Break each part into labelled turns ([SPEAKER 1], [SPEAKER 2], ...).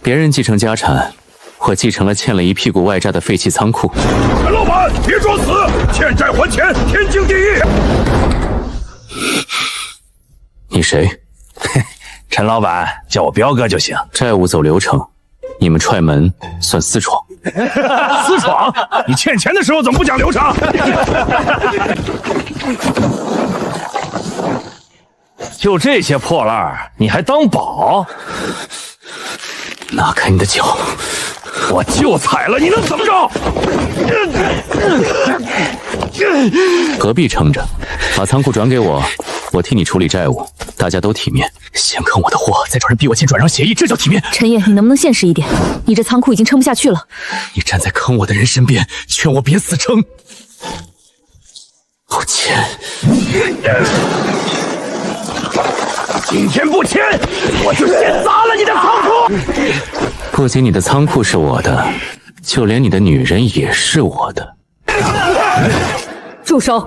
[SPEAKER 1] 别人继承家产，我继承了欠了一屁股外债的废弃仓库。
[SPEAKER 2] 陈老板，别装死，欠债还钱，天经地义。
[SPEAKER 1] 你谁？
[SPEAKER 2] 陈老板，叫我彪哥就行。
[SPEAKER 1] 债务走流程，你们踹门算私闯。
[SPEAKER 2] 私闯？你欠钱的时候怎么不讲流程？就这些破烂儿，你还当宝？
[SPEAKER 1] 拿开你的脚！
[SPEAKER 2] 我就踩了，你能怎么着？
[SPEAKER 1] 何必撑着？把仓库转给我，我替你处理债务，大家都体面。先坑我的货，再找人逼我签转让协议，这叫体面。
[SPEAKER 3] 陈烨，你能不能现实一点？你这仓库已经撑不下去了。
[SPEAKER 1] 你站在坑我的人身边，劝我别死撑。不签。
[SPEAKER 2] 今天不签，我就先砸了你的仓库！
[SPEAKER 1] 不仅你的仓库是我的，就连你的女人也是我的。
[SPEAKER 3] 住手！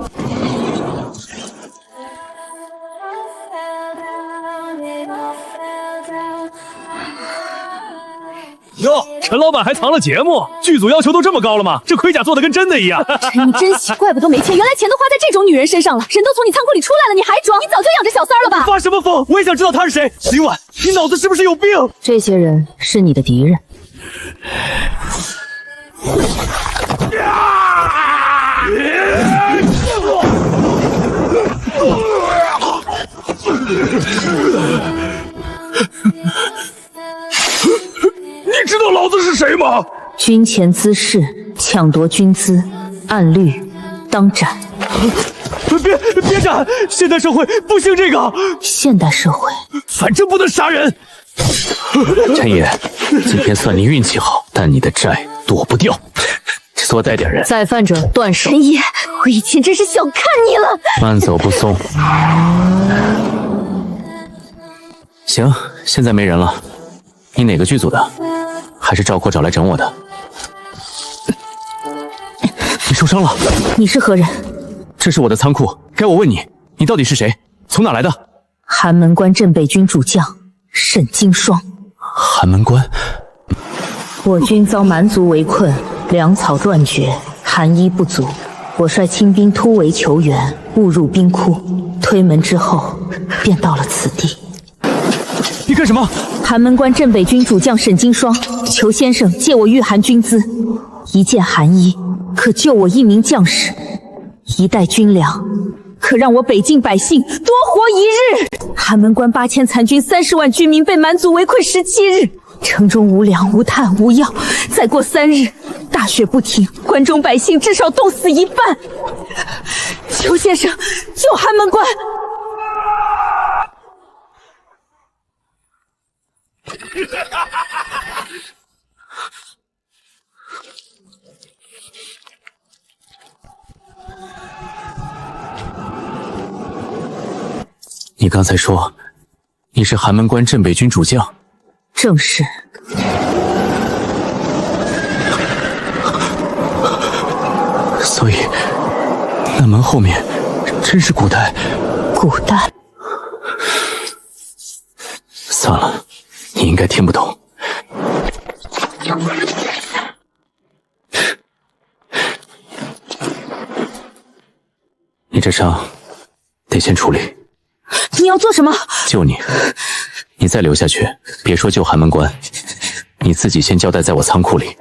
[SPEAKER 2] 哟，陈老板还藏了节目，剧组要求都这么高了吗？这盔甲做的跟真的一样。
[SPEAKER 3] 陈，你真行，怪不得没钱，原来钱都花在这种女人身上了。人都从你仓库里出来了，你还装？你早就养着小三儿了吧？
[SPEAKER 2] 发什么疯？我也想知道他是谁。林婉，你脑子是不是有病？
[SPEAKER 3] 这些人是你的敌人。
[SPEAKER 2] 你知道老子是谁吗？
[SPEAKER 3] 军前滋事，抢夺军资，按律当斩。
[SPEAKER 2] 别斩！现代社会不兴这个。
[SPEAKER 3] 现代社会，
[SPEAKER 2] 反正不能杀人。
[SPEAKER 1] 陈烨，今天算你运气好，但你的债躲不掉。多带点人。
[SPEAKER 3] 再犯者断手。
[SPEAKER 4] 陈烨，我以前真是小看你了。
[SPEAKER 1] 慢走不送。行，现在没人了。你哪个剧组的？还是赵括找来整我的？你受伤了？
[SPEAKER 3] 你是何人？
[SPEAKER 1] 这是我的仓库，该我问你，你到底是谁？从哪来的？
[SPEAKER 3] 寒门关镇北军主将沈经霜。
[SPEAKER 1] 寒门关？
[SPEAKER 3] 我军遭蛮族围困，粮草断绝，寒衣不足。我率亲兵突围求援，误入兵窟，推门之后便到了此地。
[SPEAKER 1] 你干什么？
[SPEAKER 3] 寒门关镇北军主将沈经霜求先生借我御寒军资，一件寒衣可救我一名将士，一袋军粮可让我北境百姓多活一日。寒门关8000残军30万居民被蛮族围困17日，城中无粮无炭无药，再过3日大雪不停，关中百姓至少冻死一半。求先生救寒门关！
[SPEAKER 1] 你刚才说你是寒门关镇北军主将？
[SPEAKER 3] 正是。
[SPEAKER 1] 所以那门后面真是古代？
[SPEAKER 3] 古代？
[SPEAKER 1] 算了，你应该听不懂。你这伤得先处理。
[SPEAKER 3] 你要做什么？
[SPEAKER 1] 救你。你再留下去，别说救寒门关，你自己先交代在我仓库里。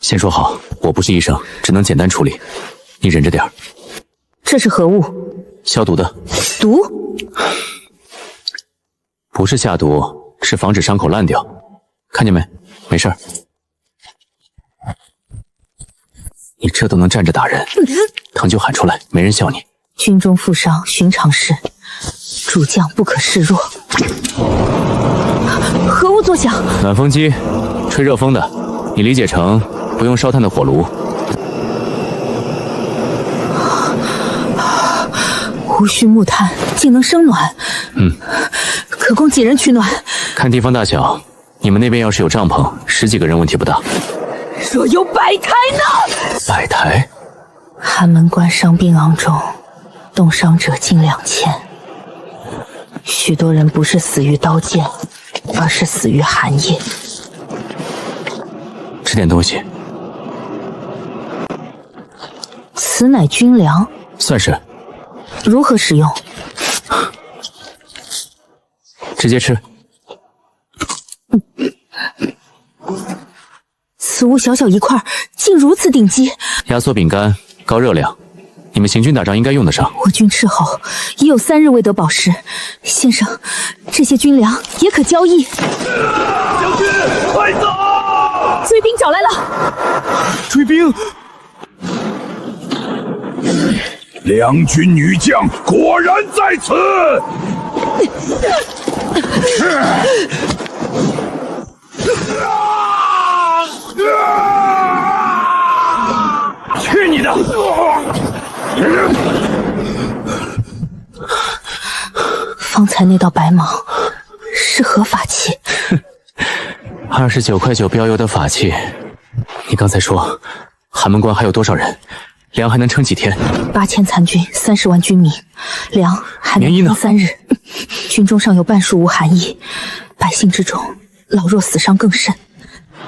[SPEAKER 1] 先说好，我不是医生，只能简单处理，你忍着点儿。
[SPEAKER 3] 这是何物？
[SPEAKER 1] 消毒的。
[SPEAKER 3] 毒？
[SPEAKER 1] 不是下毒，是防止伤口烂掉。看见没？没事儿。你这都能站着打人，疼就喊出来，没人笑你。
[SPEAKER 3] 军中负伤寻常事，主将不可示弱。何物作响？
[SPEAKER 1] 暖风机，吹热风的，你理解成不用烧炭的火炉。
[SPEAKER 3] 无需木炭，竟能生暖。可供几人取暖？看
[SPEAKER 1] 地方大小，你们那边要是有帐篷，10几个人问题不大。
[SPEAKER 3] 若有百台呢？
[SPEAKER 1] 百台？
[SPEAKER 3] 寒门关伤兵昂众，冻伤者近2000。许多人不是死于刀剑，而是死于寒夜。
[SPEAKER 1] 吃点东西。
[SPEAKER 3] 此乃军粮，
[SPEAKER 1] 算是。
[SPEAKER 3] 如何使用？
[SPEAKER 1] 直接吃。
[SPEAKER 3] 此物小小一块，竟如此顶级。
[SPEAKER 1] 压缩饼干，高热量，你们行军打仗应该用得上。
[SPEAKER 3] 我军斥候已有3日未得饱食，先生，这些军粮也可交易。
[SPEAKER 2] 将军，快走！
[SPEAKER 3] 追兵找来了。
[SPEAKER 2] 追兵！
[SPEAKER 5] 两军女将果然在此。
[SPEAKER 2] 去你的！
[SPEAKER 3] 方才那道白芒是何法器
[SPEAKER 1] ？29块9标邮的法器。你刚才说寒门关还有多少人？粮还能撑几天
[SPEAKER 3] ？8000残军，30万军民，粮还能撑3日。军中尚有半数无寒衣，百姓之中老弱死伤更甚。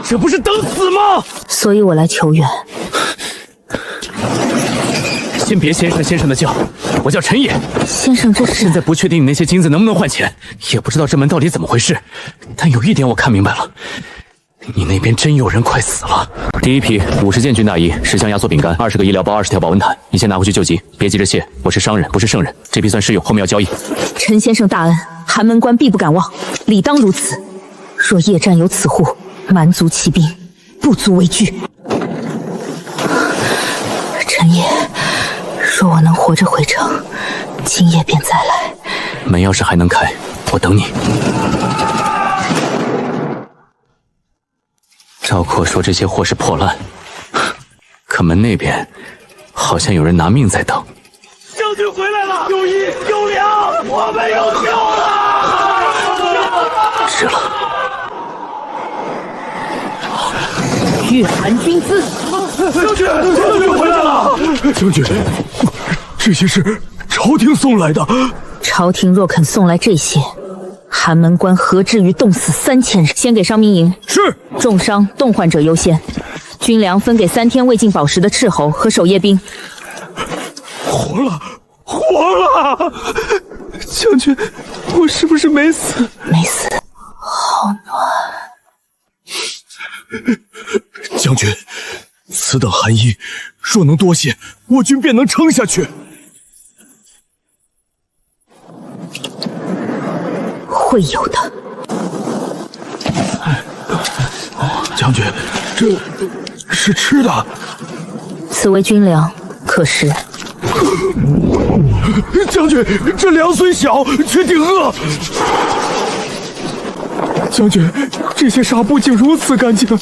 [SPEAKER 2] 这不是等死吗？
[SPEAKER 3] 所以我来求援。
[SPEAKER 1] 先别先生的叫，我叫陈野。
[SPEAKER 3] 先生，这是
[SPEAKER 1] 现在不确定你那些金子能不能换钱，也不知道这门到底怎么回事。但有一点我看明白了，你那边真有人快死了。第一批50件军大衣，10箱压缩饼干，20个医疗包，20条保温毯，你先拿回去救急，别急着谢。我是商人，不是圣人，这批算试用，后面要交易。
[SPEAKER 3] 陈先生大恩，寒门关必不敢忘，理当如此。若夜战有此户，蛮族骑兵不足为惧。陈爷，若我能活着回城，今夜便再来。
[SPEAKER 1] 门要是还能开，我等你。赵括说这些货是破烂，可门那边好像有人拿命在等。
[SPEAKER 2] 将军回来了，有衣有粮，我们有救了！
[SPEAKER 1] 是了。
[SPEAKER 3] 御寒军姿，
[SPEAKER 2] 将军回来了！
[SPEAKER 5] 将军，这些是朝廷送来的。
[SPEAKER 3] 朝廷若肯送来这些，寒门关何至于冻死3000人？先给伤民营。
[SPEAKER 5] 是。
[SPEAKER 3] 重伤冻患者优先。军粮分给3天未进饱食的斥候和守夜兵。
[SPEAKER 5] 活了！
[SPEAKER 2] 将军，我是不是没死？
[SPEAKER 3] 没死，好暖。
[SPEAKER 5] 将军，此等寒衣，若能多些，我军便能撑下去。
[SPEAKER 3] 会有的。
[SPEAKER 5] 将军，这是吃的。
[SPEAKER 3] 此为军粮，可食。
[SPEAKER 5] 将军，这粮虽小，却顶饿。将军，这些纱布竟如此干净。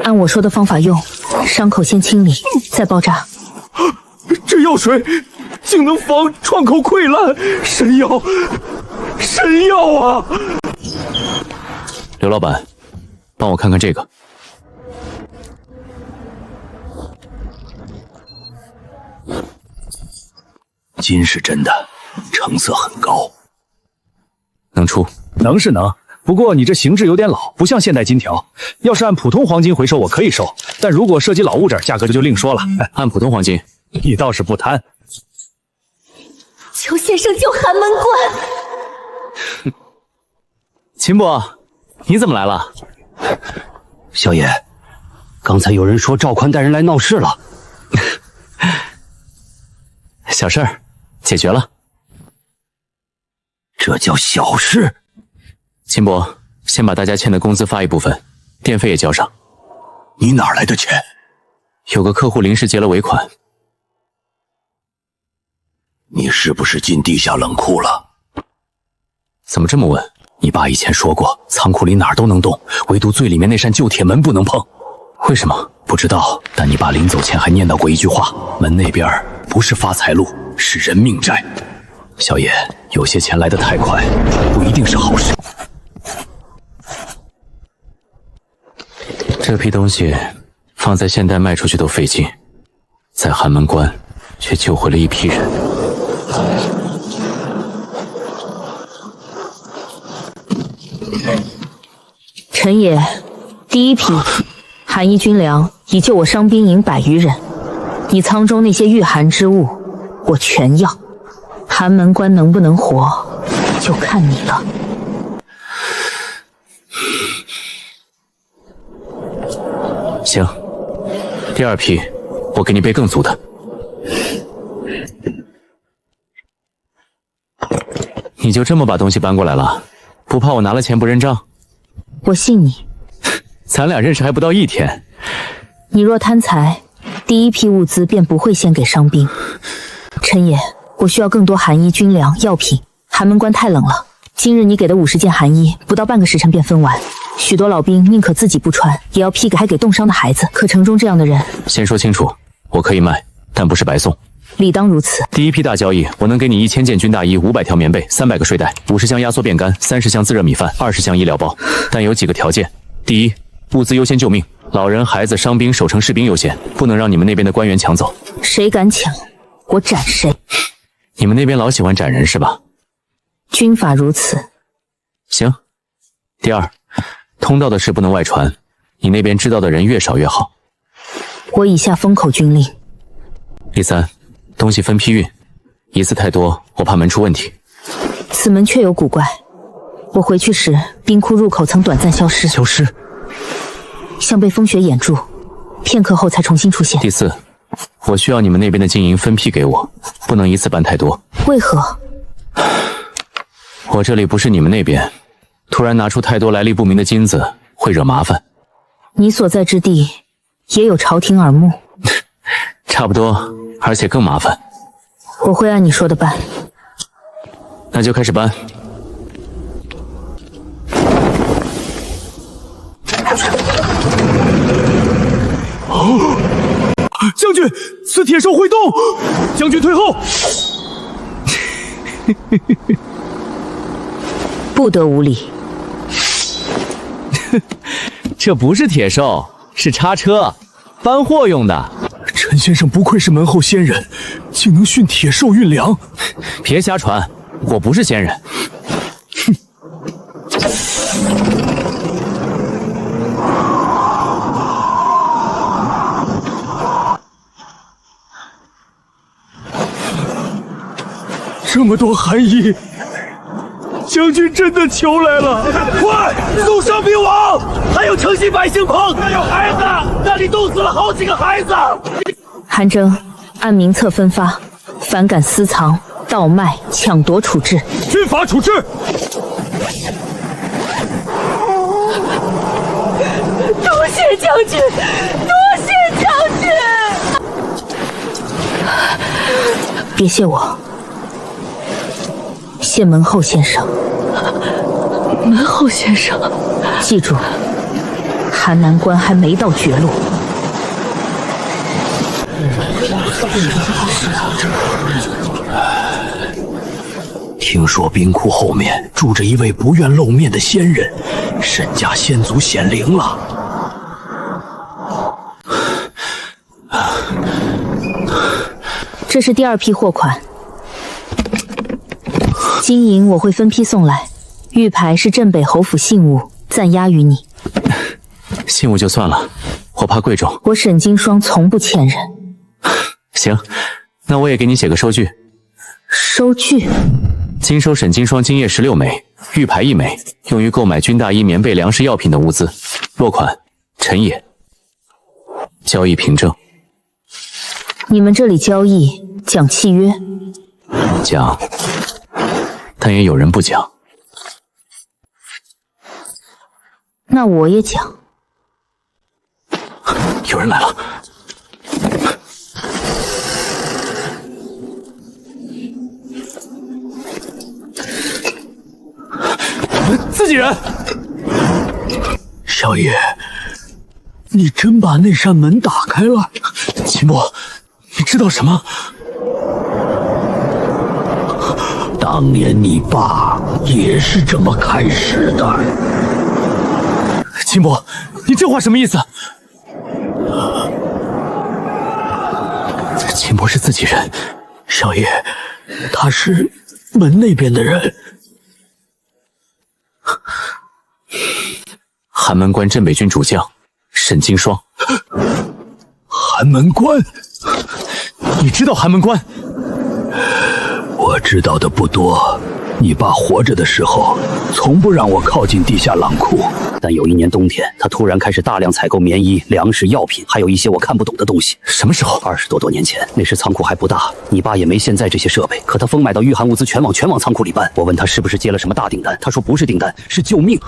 [SPEAKER 3] 按我说的方法用，伤口先清理，再包扎。
[SPEAKER 5] 这药水竟能防创口溃烂，神药啊！
[SPEAKER 1] 刘老板，帮我看看这个。
[SPEAKER 5] 金是真的，成色很高。
[SPEAKER 1] 能出？
[SPEAKER 2] 能是能，不过你这形制有点老，不像现代金条。要是按普通黄金回收，我可以收，但如果涉及老物件，价格就另说了。
[SPEAKER 1] 按普通黄金，
[SPEAKER 2] 你倒是不贪。
[SPEAKER 4] 求先生救寒门关。
[SPEAKER 1] 秦伯，你怎么来了？
[SPEAKER 6] 小野，刚才有人说赵宽带人来闹事了。
[SPEAKER 1] 小事儿，解决了。
[SPEAKER 6] 这叫小事？
[SPEAKER 1] 秦伯，先把大家欠的工资发一部分，电费也交上。
[SPEAKER 5] 你哪来的钱？
[SPEAKER 1] 有个客户临时结了尾款。
[SPEAKER 5] 你是不是进地下冷库了？
[SPEAKER 1] 怎么这么问？
[SPEAKER 5] 你爸以前说过，仓库里哪儿都能动，唯独最里面那扇旧铁门不能碰。
[SPEAKER 1] 为什么？
[SPEAKER 5] 不知道，但你爸临走前还念叨过一句话：门那边不是发财路，是人命债。小野，有些钱来得太快，不一定是好事。
[SPEAKER 1] 这批东西放在现代卖出去都费劲，在寒门关却救回了一批人。
[SPEAKER 3] 臣也，第一批寒衣军粮已救我伤兵营100余人，你舱中那些御寒之物，我全要。寒门关能不能活，就看你了。
[SPEAKER 1] 行，第2批我给你备更足的。你就这么把东西搬过来了，不怕我拿了钱不认账？
[SPEAKER 3] 我信你。
[SPEAKER 1] 咱俩认识还不到1天，
[SPEAKER 3] 你若贪财，第一批物资便不会先给伤兵。臣也，我需要更多寒衣、军粮、药品。寒门关太冷了，今日你给的50件寒衣，不到半个时辰便分完。许多老兵宁可自己不穿，也要批给还给冻伤的孩子。可城中这样的人，
[SPEAKER 1] 先说清楚，我可以卖，但不是白送。
[SPEAKER 3] 理当如此。
[SPEAKER 1] 第1批大交易，我能给你1000件军大衣、500条棉被、300个睡袋、50箱压缩变干、30箱自热米饭、20箱医疗包，但有几个条件：第一，物资优先救命，老人、孩子、伤兵、守城士兵优先，不能让你们那边的官员抢走。
[SPEAKER 3] 谁敢抢，我斩谁。
[SPEAKER 1] 你们那边老喜欢斩人是吧？
[SPEAKER 3] 军法如此。
[SPEAKER 1] 行。第2，通道的事不能外传，你那边知道的人越少越好。
[SPEAKER 3] 我已下封口军令。
[SPEAKER 1] 第3，东西分批运，一次太多，我怕门出问题。
[SPEAKER 3] 此门确有古怪，我回去时冰窟入口曾短暂消失，像被风雪掩住，片刻后才重新出现。
[SPEAKER 1] 第4，我需要你们那边的金银分批给我，不能一次办太多。
[SPEAKER 3] 为何？
[SPEAKER 1] 我这里不是你们那边，突然拿出太多来历不明的金子，会惹麻烦。
[SPEAKER 3] 你所在之地也有朝廷耳目。
[SPEAKER 1] 差不多，而且更麻烦。
[SPEAKER 3] 我会按你说的办。
[SPEAKER 1] 那就开始搬。
[SPEAKER 2] 将军，此铁兽会动，将军退后。
[SPEAKER 3] 不得无礼。
[SPEAKER 1] 这不是铁兽，是叉车，搬货用的。
[SPEAKER 2] 陈先生不愧是门后仙人，竟能驯铁兽运粮。
[SPEAKER 1] 别瞎传，我不是仙人。哼！
[SPEAKER 2] 这么多寒衣，将军真的求来了！快送上兵王！还有城西百姓棚，那有孩子，那里冻死了好几个孩子。
[SPEAKER 3] 韩征，按名册分发，反敢私藏、盗卖、抢夺处置。
[SPEAKER 2] 军法处置。
[SPEAKER 4] 多谢将军，多谢将军。
[SPEAKER 3] 别谢我，谢门后先生。
[SPEAKER 4] 门后先生，
[SPEAKER 3] 记住，韩南关还没到绝路。
[SPEAKER 6] 听说冰窟后面住着一位不愿露面的仙人，沈家先祖显灵了。
[SPEAKER 3] 这是第2批货款，金银我会分批送来，玉牌是镇北侯府信物，暂押于你。
[SPEAKER 1] 信物就算了，我怕贵重。
[SPEAKER 3] 我沈金霜从不欠人。
[SPEAKER 1] 行，那我也给你写个收据。
[SPEAKER 3] 收据？
[SPEAKER 1] 经收沈金霜金叶16枚，玉牌1枚，用于购买军大衣、棉被、粮食、药品等物资。落款：陈野。交易凭证。
[SPEAKER 3] 你们这里交易讲契约？
[SPEAKER 1] 讲，但也有人不讲。
[SPEAKER 3] 那我也讲。
[SPEAKER 1] 有人来了。
[SPEAKER 2] 自己人。
[SPEAKER 6] 少爷，你真把那扇门打开了？
[SPEAKER 2] 秦伯，你知道什么？
[SPEAKER 6] 当年你爸也是这么开始的。
[SPEAKER 2] 秦伯，你这话什么意思？
[SPEAKER 6] 秦伯是自己人，少爷，他是门那边的人。
[SPEAKER 1] 寒门关镇北军主将沈金霜。
[SPEAKER 6] 寒门关？
[SPEAKER 1] 你知道寒门关？
[SPEAKER 6] 我知道的不多。你爸活着的时候，从不让我靠近地下冷库。但有一年冬天，他突然开始大量采购棉衣、粮食、药品，还有一些我看不懂的东西。
[SPEAKER 1] 什么时候
[SPEAKER 6] ？20多年前，那时仓库还不大，你爸也没现在这些设备。可他疯买到御寒物资，全往仓库里搬。我问他是不是接了什么大订单，他说不是订单，是救命。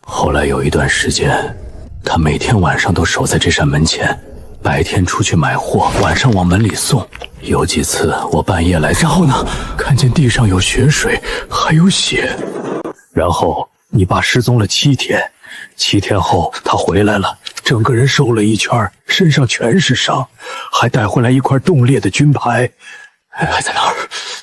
[SPEAKER 5] 后来有一段时间，他每天晚上都守在这扇门前，白天出去买货，晚上往门里送。有几次我半夜来，然后呢，看见地上有血水，还有血。然后你爸失踪了7天，7天后他回来了，整个人瘦了一圈，身上全是伤，还带回来一块冻裂的军牌。还在哪儿？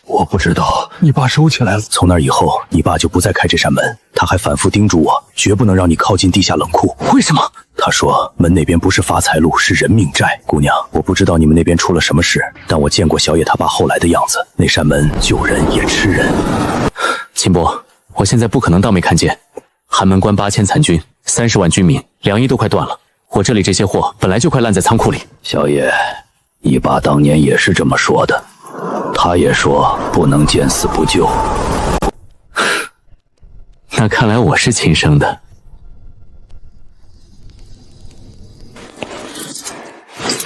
[SPEAKER 5] 我不知道，你爸收起来了。从那以后，你爸就不再开这扇门。他还反复叮嘱我，绝不能让你靠近地下冷库。
[SPEAKER 1] 为什么？
[SPEAKER 5] 他说门那边不是发财路，是人命寨。姑娘，我不知道你们那边出了什么事，但我见过小野他爸后来的样子，那扇门救人也吃人。
[SPEAKER 1] 秦伯，我现在不可能当没看见。寒门关8000残军，30万军民，粮衣都快断了。我这里这些货本来就快烂在仓库里。
[SPEAKER 5] 小野，你爸当年也是这么说的。他也说不能见死不救。
[SPEAKER 1] 那看来我是亲生的。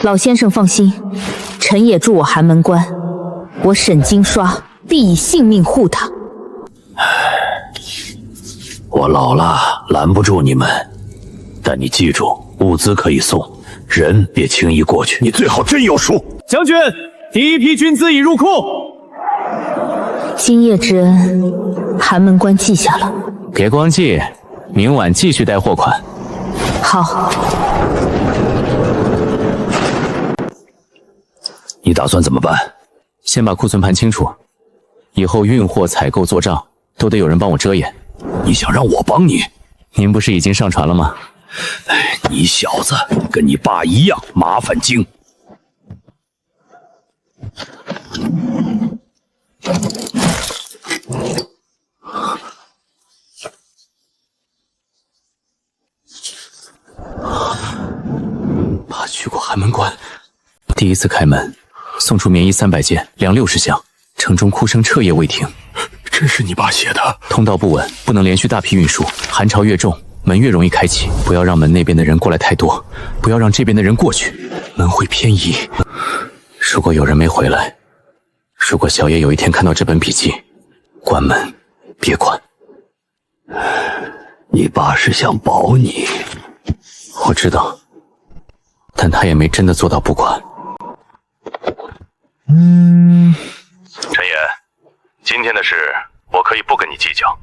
[SPEAKER 3] 老先生放心，臣也助我寒门关，我沈金刷必以性命护他。
[SPEAKER 5] 我老了，拦不住你们，但你记住，物资可以送，人别轻易过去。你最好真有数。
[SPEAKER 2] 将军，第一批军资已入库。
[SPEAKER 3] 今夜之恩，寒门关记下了。
[SPEAKER 1] 别光记，明晚继续带货款。
[SPEAKER 3] 好。
[SPEAKER 5] 你打算怎么办？
[SPEAKER 1] 先把库存盘清楚，以后运货、采购、做账都得有人帮我遮掩。
[SPEAKER 5] 你想让我帮你？
[SPEAKER 1] 您不是已经上船了吗？
[SPEAKER 5] 你小子跟你爸一样麻烦精。
[SPEAKER 1] 爸去过寒门关，第一次开门，送出棉衣300件，粮60箱，城中哭声彻夜未停。
[SPEAKER 5] 这是你爸写的？
[SPEAKER 1] 通道不稳，不能连续大批运输，寒潮越重，门越容易开启。不要让门那边的人过来太多，不要让这边的人过去，门会偏移。如果有人没回来，如果小野有一天看到这本笔记，关门，别关。
[SPEAKER 5] 你爸是想保你，
[SPEAKER 1] 我知道，但他也没真的做到不管。
[SPEAKER 7] 陈爷，今天的事我可以不跟你计较。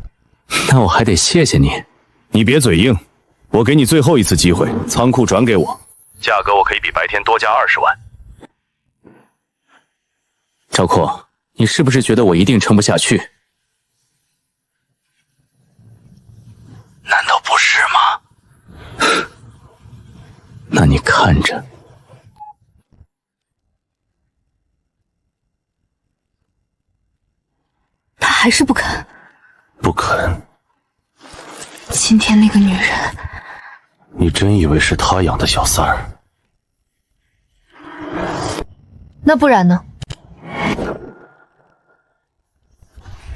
[SPEAKER 1] 那我还得谢谢你。
[SPEAKER 2] 你别嘴硬，我给你最后一次机会，仓库转给我，
[SPEAKER 7] 价格我可以比白天多加20万。
[SPEAKER 1] 赵括，你是不是觉得我一定撑不下去？
[SPEAKER 5] 难道不是吗？
[SPEAKER 1] 那你看着。
[SPEAKER 4] 他还是不肯。
[SPEAKER 5] 不肯。
[SPEAKER 4] 今天那个女人，
[SPEAKER 5] 你真以为是他养的小三儿？
[SPEAKER 4] 那不然呢？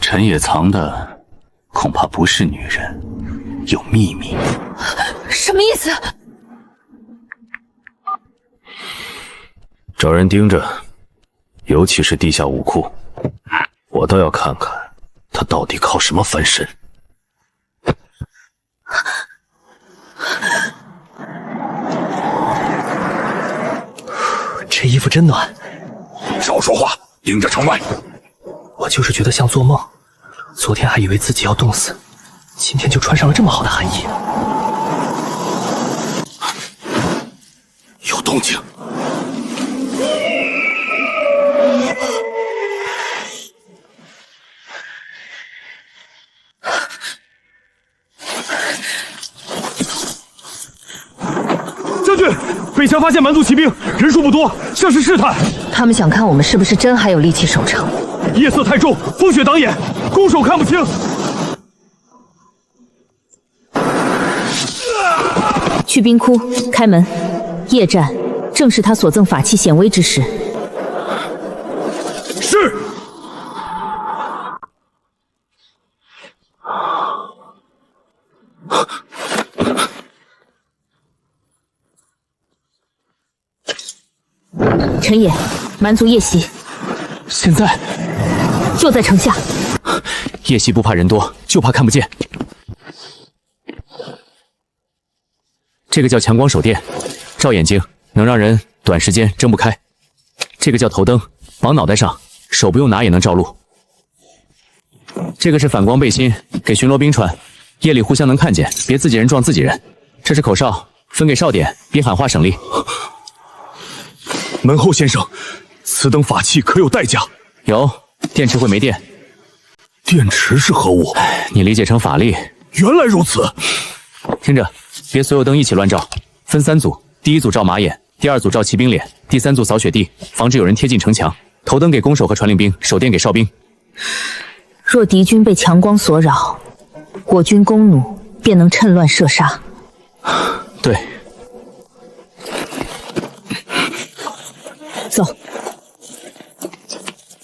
[SPEAKER 5] 陈野藏的恐怕不是女人，有秘密。
[SPEAKER 4] 什么意思？
[SPEAKER 2] 找人盯着，尤其是地下武库，我倒要看看他到底靠什么翻身。
[SPEAKER 8] 这衣服真暖。
[SPEAKER 6] 少说话，盯着城外。
[SPEAKER 8] 我就是觉得像做梦，昨天还以为自己要冻死，今天就穿上了这么好的寒衣。
[SPEAKER 6] 有动静。
[SPEAKER 2] 将军，北墙发现蛮族骑兵，人数不多，像是试探。
[SPEAKER 3] 他们想看我们是不是真还有力气守城。
[SPEAKER 2] 夜色太重，风雪挡眼，攻守看不清。
[SPEAKER 3] 去冰窟，开门。夜战正是他所赠法器显微之时。
[SPEAKER 2] 是。
[SPEAKER 3] 陈野，蛮族夜袭，
[SPEAKER 1] 现在
[SPEAKER 3] 就在城下。
[SPEAKER 1] 夜袭不怕人多，就怕看不见。这个叫强光手电，照眼睛能让人短时间睁不开。这个叫头灯，绑脑袋上，手不用拿也能照路。这个是反光背心，给巡逻兵穿，夜里互相能看见，别自己人撞自己人。这是口哨，分给哨点，别喊话省力。
[SPEAKER 2] 门后先生，此等法器可有代价？
[SPEAKER 1] 有，电池会没电。
[SPEAKER 2] 电池是何物？
[SPEAKER 1] 你理解成法力。
[SPEAKER 2] 原来如此。
[SPEAKER 1] 听着，别所有灯一起乱照，分3组，第1组照马眼，第2组照骑兵脸，第3组扫雪地，防止有人贴近城墙。头灯给弓手和传令兵，手电给哨兵。
[SPEAKER 3] 若敌军被强光所扰，我军弓弩便能趁乱射杀。
[SPEAKER 1] 对。
[SPEAKER 3] 走。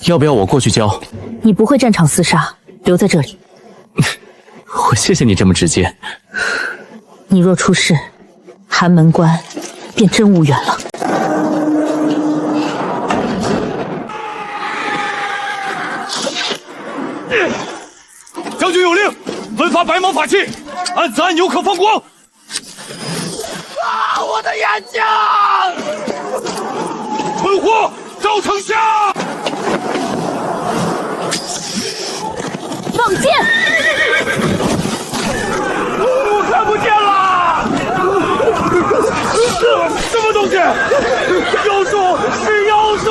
[SPEAKER 1] 要不要我过去教？
[SPEAKER 3] 你不会战场厮杀，留在这里。
[SPEAKER 1] 我谢谢你这么直接。
[SPEAKER 3] 你若出事，寒门关便真无缘了。
[SPEAKER 2] 将军有令，分发白芒法器，按此按钮可放光。啊！我的眼睛！春火照城下！
[SPEAKER 3] 放箭！
[SPEAKER 2] 我看不见了！什么东西？妖术！是妖术！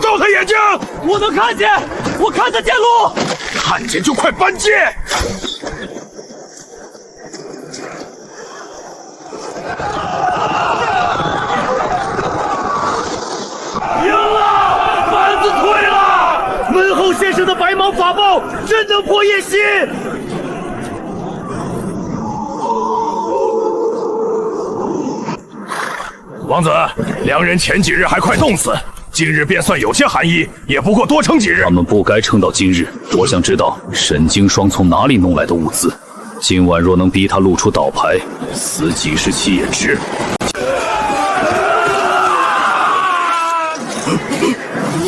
[SPEAKER 2] 照他眼睛！我能看见，我看得见路。看见就快搬箭！赢了！板子退了！门后先生的白芒法宝真能破夜袭！王子，两人前几日还快冻死，今日便算有些寒意，也不过多撑几日。
[SPEAKER 6] 他们不该撑到今日。我想知道沈经霜从哪里弄来的物资。今晚若能逼他露出倒牌，死几十期也值。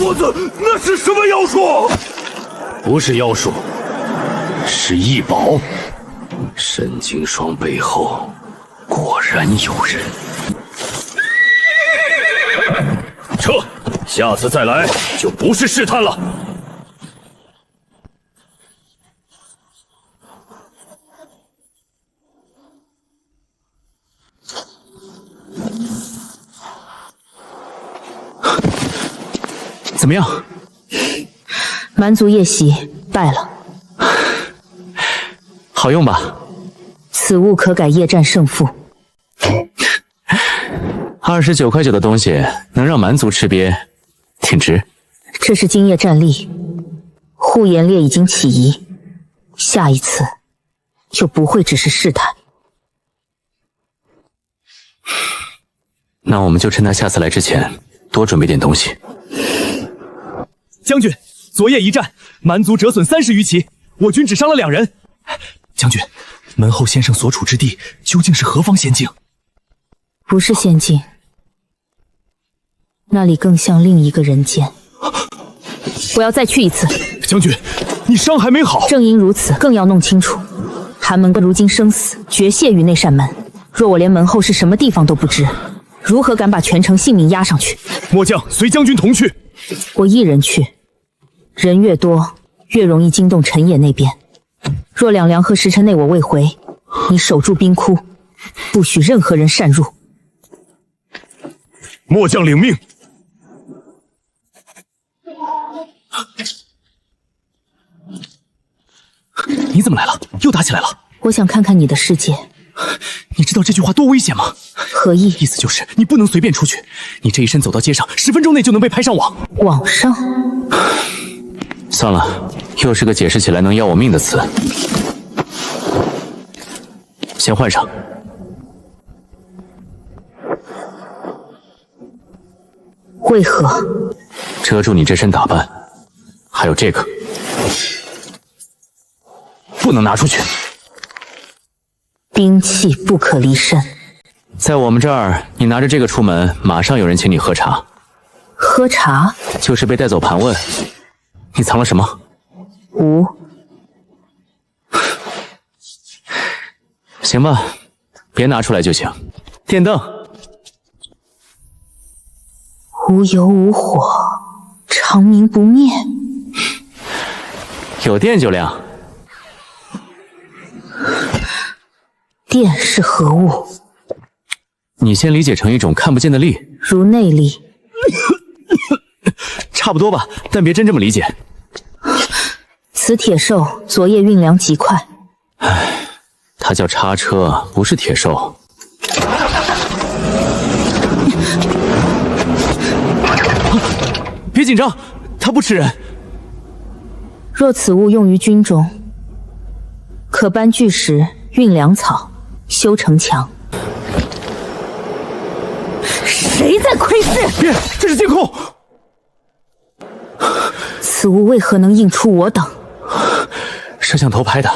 [SPEAKER 2] 我的，那是什么妖术？
[SPEAKER 5] 不是妖术，是异宝。沈经霜背后果然有人。
[SPEAKER 2] 撤，下次再来就不是试探了。
[SPEAKER 1] 怎么样？
[SPEAKER 3] 蛮族夜袭败了，
[SPEAKER 1] 好用吧？
[SPEAKER 3] 此物可改夜战胜负。
[SPEAKER 1] 29.9块的东西能让蛮族吃瘪，挺值。
[SPEAKER 3] 这是今夜战力，护岩烈已经起疑，下一次就不会只是试探。
[SPEAKER 1] 那我们就趁他下次来之前多准备点东西。
[SPEAKER 8] 将军，昨夜一战，蛮族折损30余骑，我军只伤了2人。将军，门后先生所处之地究竟是何方仙境？
[SPEAKER 3] 不是仙境，那里更像另一个人间。我要再去一次。
[SPEAKER 8] 将军，你伤还没好。
[SPEAKER 3] 正因如此，更要弄清楚，寒门关如今生死决泄于那扇门。若我连门后是什么地方都不知，如何敢把全城性命押上去？
[SPEAKER 8] 末将随将军同去。
[SPEAKER 3] 我一人去，人越多，越容易惊动陈野那边。若两良和时辰内我未回，你守住冰窟，不许任何人擅入。
[SPEAKER 2] 末将领命。
[SPEAKER 8] 你怎么来了？又打起来了？
[SPEAKER 3] 我想看看你的世界。
[SPEAKER 8] 你知道这句话多危险吗？
[SPEAKER 3] 何意？
[SPEAKER 8] 意思就是你不能随便出去，你这一身走到街上，10分钟内就能被拍上网。
[SPEAKER 3] 网上？
[SPEAKER 1] 算了，又是个解释起来能要我命的词。先换上。
[SPEAKER 3] 为何？
[SPEAKER 1] 遮住你这身打扮，还有这个，不能拿出去。
[SPEAKER 3] 兵器不可离身。
[SPEAKER 1] 在我们这儿，你拿着这个出门，马上有人请你喝茶。
[SPEAKER 3] 喝茶？
[SPEAKER 1] 就是被带走盘问。你藏了什么？
[SPEAKER 3] 无。
[SPEAKER 1] 行吧，别拿出来就行。电灯。
[SPEAKER 3] 无油无火，长明不灭。
[SPEAKER 1] 有电就亮。
[SPEAKER 3] 电是何物？
[SPEAKER 1] 你先理解成一种看不见的力，
[SPEAKER 3] 如内力。
[SPEAKER 1] 差不多吧，但别真这么理解。
[SPEAKER 3] 此铁兽昨夜运粮极快。
[SPEAKER 1] 唉，它叫叉车，不是铁兽。别紧张，它不吃人。
[SPEAKER 3] 若此物用于军中，可搬巨石、运粮草、修城墙。谁在窥视？
[SPEAKER 1] 别，这是监控。
[SPEAKER 3] 此物为何能映出我等？
[SPEAKER 1] 摄像头拍的。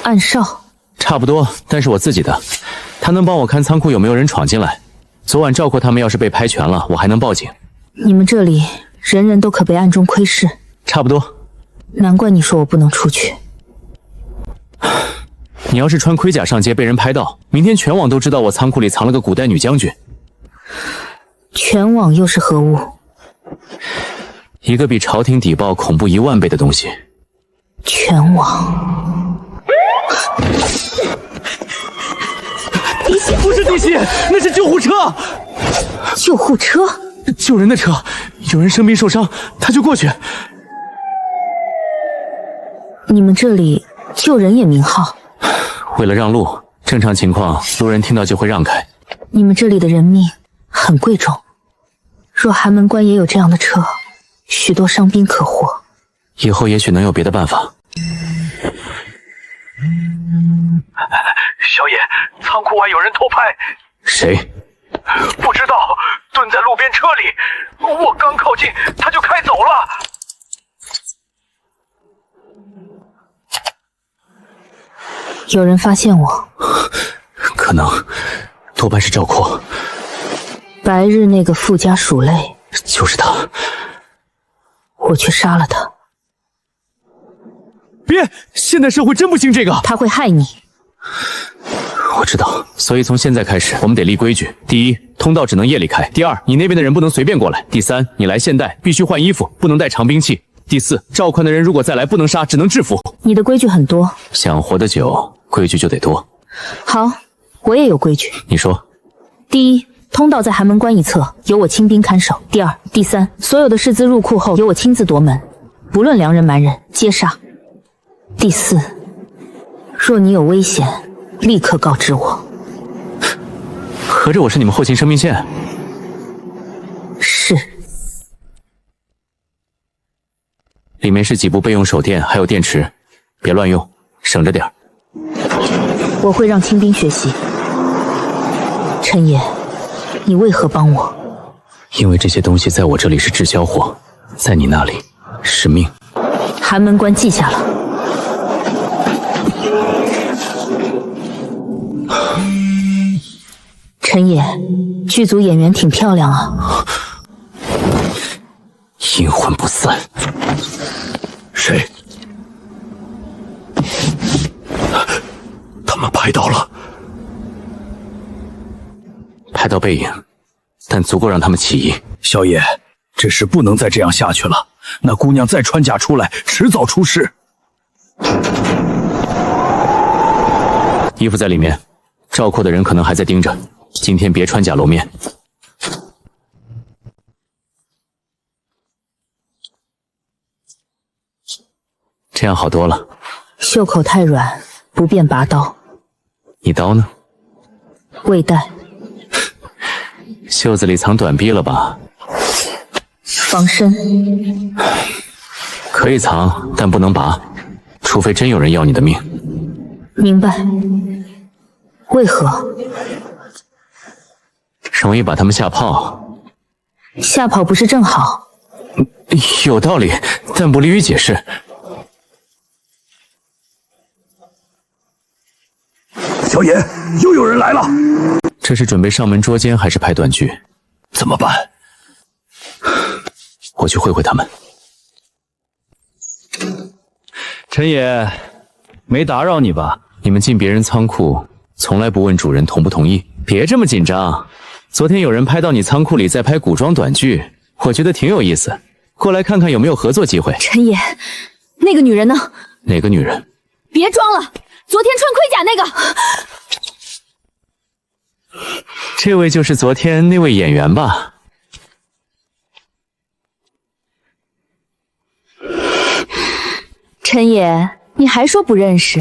[SPEAKER 3] 暗哨？
[SPEAKER 1] 差不多，但是我自己的。他能帮我看仓库有没有人闯进来。昨晚赵括他们要是被拍全了，我还能报警。
[SPEAKER 3] 你们这里人人都可被暗中窥视？
[SPEAKER 1] 差不多。
[SPEAKER 3] 难怪你说我不能出去。
[SPEAKER 1] 你要是穿盔甲上街被人拍到，明天全网都知道我仓库里藏了个古代女将军。
[SPEAKER 3] 全网又是何物？
[SPEAKER 1] 一个比朝廷邸报恐怖10000倍的东西。
[SPEAKER 3] 全网。
[SPEAKER 2] 地心不是地心，那是救护车。
[SPEAKER 3] 救护车？
[SPEAKER 1] 救人的车，有人生病受伤，他就过去。
[SPEAKER 3] 你们这里救人也鸣号？
[SPEAKER 1] 为了让路，正常情况路人听到就会让开。
[SPEAKER 3] 你们这里的人命很贵重，若寒门关也有这样的车，许多伤兵可活。
[SPEAKER 1] 以后也许能有别的办法。
[SPEAKER 7] 小野，仓库外有人偷拍。
[SPEAKER 1] 谁？
[SPEAKER 7] 不知道，蹲在路边车里，我刚靠近，他就开走了。
[SPEAKER 3] 有人发现我？
[SPEAKER 1] 可能，多半是赵括。
[SPEAKER 3] 白日那个富家鼠类，
[SPEAKER 1] 就是他。
[SPEAKER 3] 我去杀了他。
[SPEAKER 2] 别，现代社会真不兴这个。
[SPEAKER 3] 他会害你。
[SPEAKER 1] 我知道，所以从现在开始，我们得立规矩。第一，通道只能夜里开；第二，你那边的人不能随便过来；第三，你来现代必须换衣服，不能带长兵器；第四，赵宽的人如果再来，不能杀，只能制服。
[SPEAKER 3] 你的规矩很多，
[SPEAKER 1] 想活得久，规矩就得多。
[SPEAKER 3] 好，我也有规矩。
[SPEAKER 1] 你说。
[SPEAKER 3] 第一，通道在寒门关一侧，由我亲兵看守；第二、第三，所有的士资入库后，由我亲自夺门，不论良人蛮人，皆杀。第四，若你有危险，立刻告知我。
[SPEAKER 1] 合着我是你们后勤生命线？
[SPEAKER 3] 是。
[SPEAKER 1] 里面是几部备用手电，还有电池，别乱用，省着点儿。
[SPEAKER 3] 我会让亲兵学习。陈爷，你为何帮我？
[SPEAKER 1] 因为这些东西在我这里是滞销货，在你那里是命。
[SPEAKER 3] 寒门关记下了。陈爷，剧组演员挺漂亮啊。
[SPEAKER 1] 阴魂不散。
[SPEAKER 5] 谁？他们拍到了。
[SPEAKER 1] 拍到背影，但足够让他们起疑。
[SPEAKER 6] 小野，这事不能再这样下去了。那姑娘再穿甲出来，迟早出事。
[SPEAKER 1] 衣服在里面，赵括的人可能还在盯着。今天别穿甲露面。这样好多了。
[SPEAKER 3] 袖口太软，不便拔刀。
[SPEAKER 1] 你刀呢？
[SPEAKER 3] 未带。
[SPEAKER 1] 袖子里藏短臂了吧？
[SPEAKER 3] 防身。
[SPEAKER 1] 可以藏，但不能拔，除非真有人要你的命。
[SPEAKER 3] 明白。为何？
[SPEAKER 1] 容易把他们吓跑。
[SPEAKER 3] 吓跑不是正好？
[SPEAKER 1] 有道理，但不利于解释。
[SPEAKER 2] 小野，又有人来了。
[SPEAKER 1] 这是准备上门捉奸，还是派短剧？
[SPEAKER 6] 怎么办？
[SPEAKER 1] 我去会会他们。
[SPEAKER 8] 陈野，没打扰你吧？
[SPEAKER 1] 你们进别人仓库，从来不问主人同不同意。别这么紧张。昨天有人拍到你仓库里在拍古装短剧，我觉得挺有意思，过来看看有没有合作机会。
[SPEAKER 3] 陈野，那个女人呢？
[SPEAKER 1] 哪个女人？
[SPEAKER 3] 别装了，昨天穿盔甲那个。
[SPEAKER 1] 这位就是昨天那位演员吧？
[SPEAKER 3] 陈野，你还说不认识？